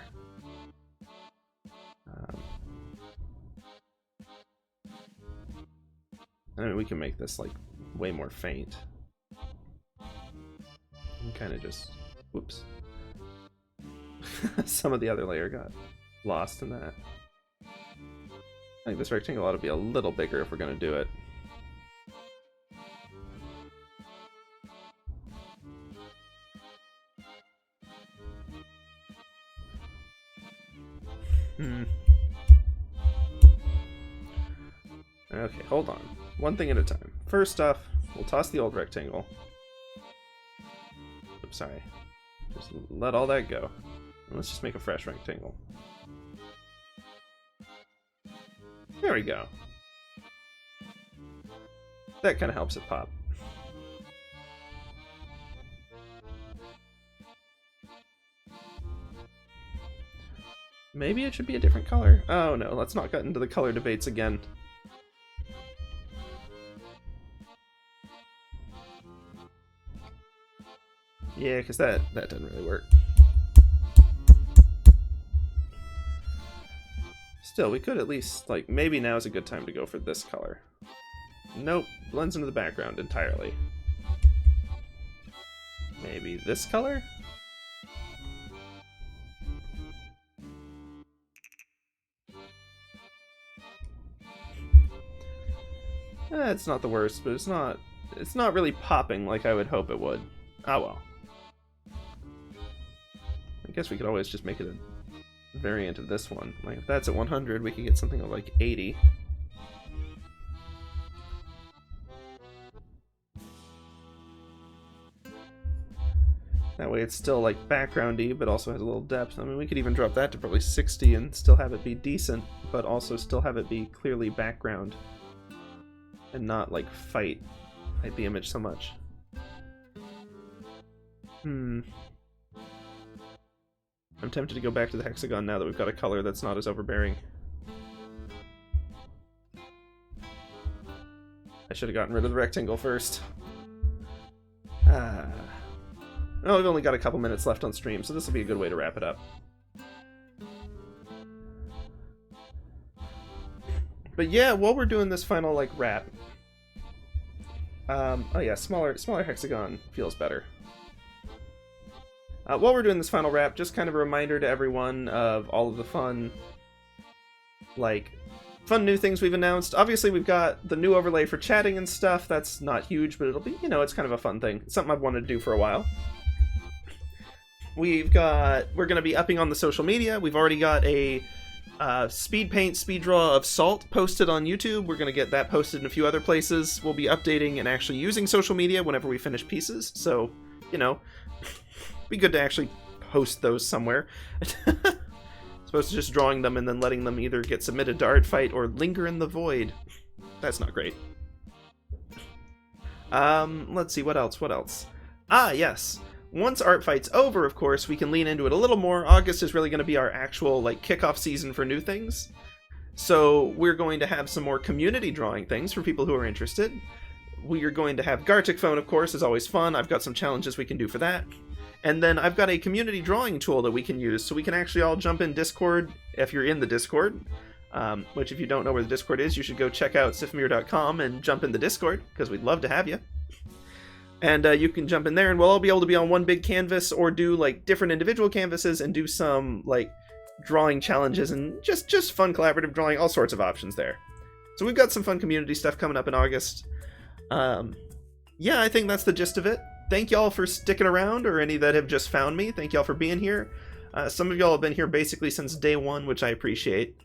I mean, we can make this like way more faint. And kind of just, whoops. Some of the other layer got lost in that. I think this rectangle ought to be a little bigger if we're going to do it. Okay, hold on. One thing at a time. First off, we'll toss the old rectangle. Oops, sorry. Just let all that go. And let's just make a fresh rectangle. There we go. That kind of helps it pop. Maybe it should be a different color. Oh no, let's not get into the color debates again. Yeah, because that doesn't really work. Still, we could at least, like, maybe now is a good time to go for this color. Nope, blends into the background entirely. Maybe this color? It's not the worst, but it's not really popping like I would hope it would. Ah well. I guess we could always just make it a variant of this one. Like, if that's at 100, we could get something of like 80. That way it's still like backgroundy, but also has a little depth. I mean, we could even drop that to probably 60 and still have it be decent, but also still have it be clearly background and not like fight the image so much. I'm tempted to go back to the hexagon now that we've got a color that's not as overbearing. I should have gotten rid of the rectangle first. Oh, we've only got a couple minutes left on stream, so this will be a good way to wrap it up. But yeah, while we're doing this final, like, wrap... oh yeah, smaller hexagon feels better. While we're doing this final wrap, just kind of a reminder to everyone of all of the fun new things we've announced. Obviously, we've got the new overlay for chatting and stuff. That's not huge, but it'll be, you know, it's kind of a fun thing. It's something I've wanted to do for a while. We're going to be upping on the social media. We've already got a speed paint, speed draw of Salt posted on YouTube. We're going to get that posted in a few other places. We'll be updating and actually using social media whenever we finish pieces. So, you know, be good to actually post those somewhere. As opposed to just drawing them and then letting them either get submitted to ArtFight or linger in the void. That's not great. Let's see, what else? Ah, yes. Once ArtFight's over, of course, we can lean into it a little more. August is really going to be our actual, kickoff season for new things. So we're going to have some more community drawing things for people who are interested. We are going to have Gartic Phone, of course, is always fun. I've got some challenges we can do for that. And then I've got a community drawing tool that we can use, so we can actually all jump in Discord, if you're in the Discord. Which, if you don't know where the Discord is, you should go check out sifmir.com and jump in the Discord, because we'd love to have you. And you can jump in there, and we'll all be able to be on one big canvas, or do, different individual canvases, and do some, drawing challenges, and just fun collaborative drawing, all sorts of options there. So we've got some fun community stuff coming up in August. Yeah, I think that's the gist of it. Thank y'all for sticking around, or any that have just found me. Thank y'all for being here. Some of y'all have been here basically since day one, which I appreciate.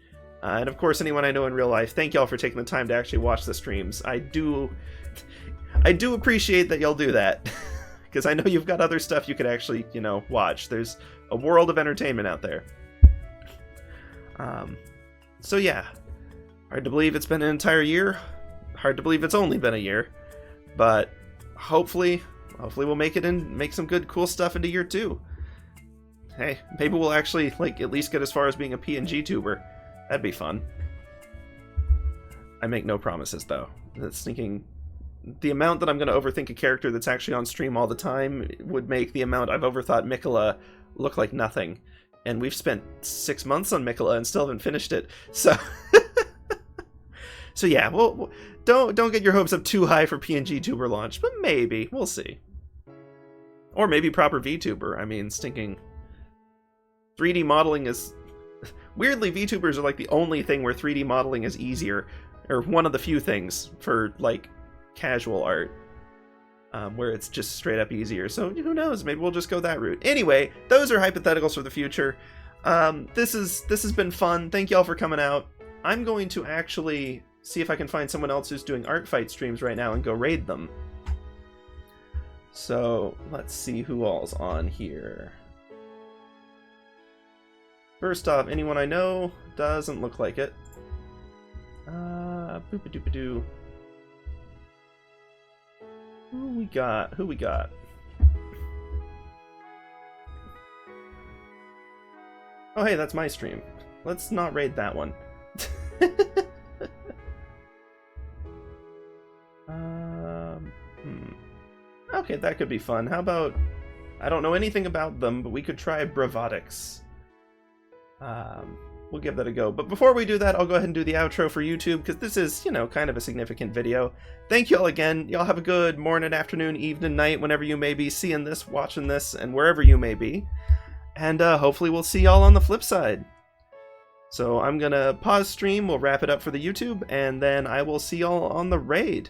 And of course, anyone I know in real life, thank y'all for taking the time to actually watch the streams. I do appreciate that y'all do that. Because I know you've got other stuff you could actually, watch. There's a world of entertainment out there. So yeah. Hard to believe it's been an entire year. Hard to believe it's only been a year. But hopefully we'll make it and make some good, cool stuff into year 2. Hey, maybe we'll actually, at least get as far as being a PNG tuber. That'd be fun. I make no promises, though. That's thinking... The amount that I'm going to overthink a character that's actually on stream all the time would make the amount I've overthought Miquella look like nothing. And we've spent 6 months on Miquella and still haven't finished it. So... So yeah, don't get your hopes up too high for PNG tuber launch, but maybe. We'll see. Or maybe proper VTuber. I mean, stinking 3D modeling is... Weirdly, VTubers are the only thing where 3D modeling is easier, or one of the few things for, casual art, where it's just straight up easier. So who knows? Maybe we'll just go that route. Anyway, those are hypotheticals for the future. This has been fun. Thank y'all for coming out. I'm going to actually see if I can find someone else who's doing ArtFight streams right now and go raid them. So let's see who all's on here. First off, anyone I know? Doesn't look like it. Boop-a-doop-a-doo. Who we got? Oh, hey, that's my stream. Let's not raid that one. Okay, that could be fun. How about... I don't know anything about them, but we could try Bravatics. We'll give that a go. But before we do that, I'll go ahead and do the outro for YouTube, because this is, you know, kind of a significant video. Thank you all again. Y'all have a good morning, afternoon, evening, night, whenever you may be seeing this, watching this, and wherever you may be. And hopefully we'll see y'all on the flip side. So I'm gonna pause stream, we'll wrap it up for the YouTube, and then I will see y'all on the raid.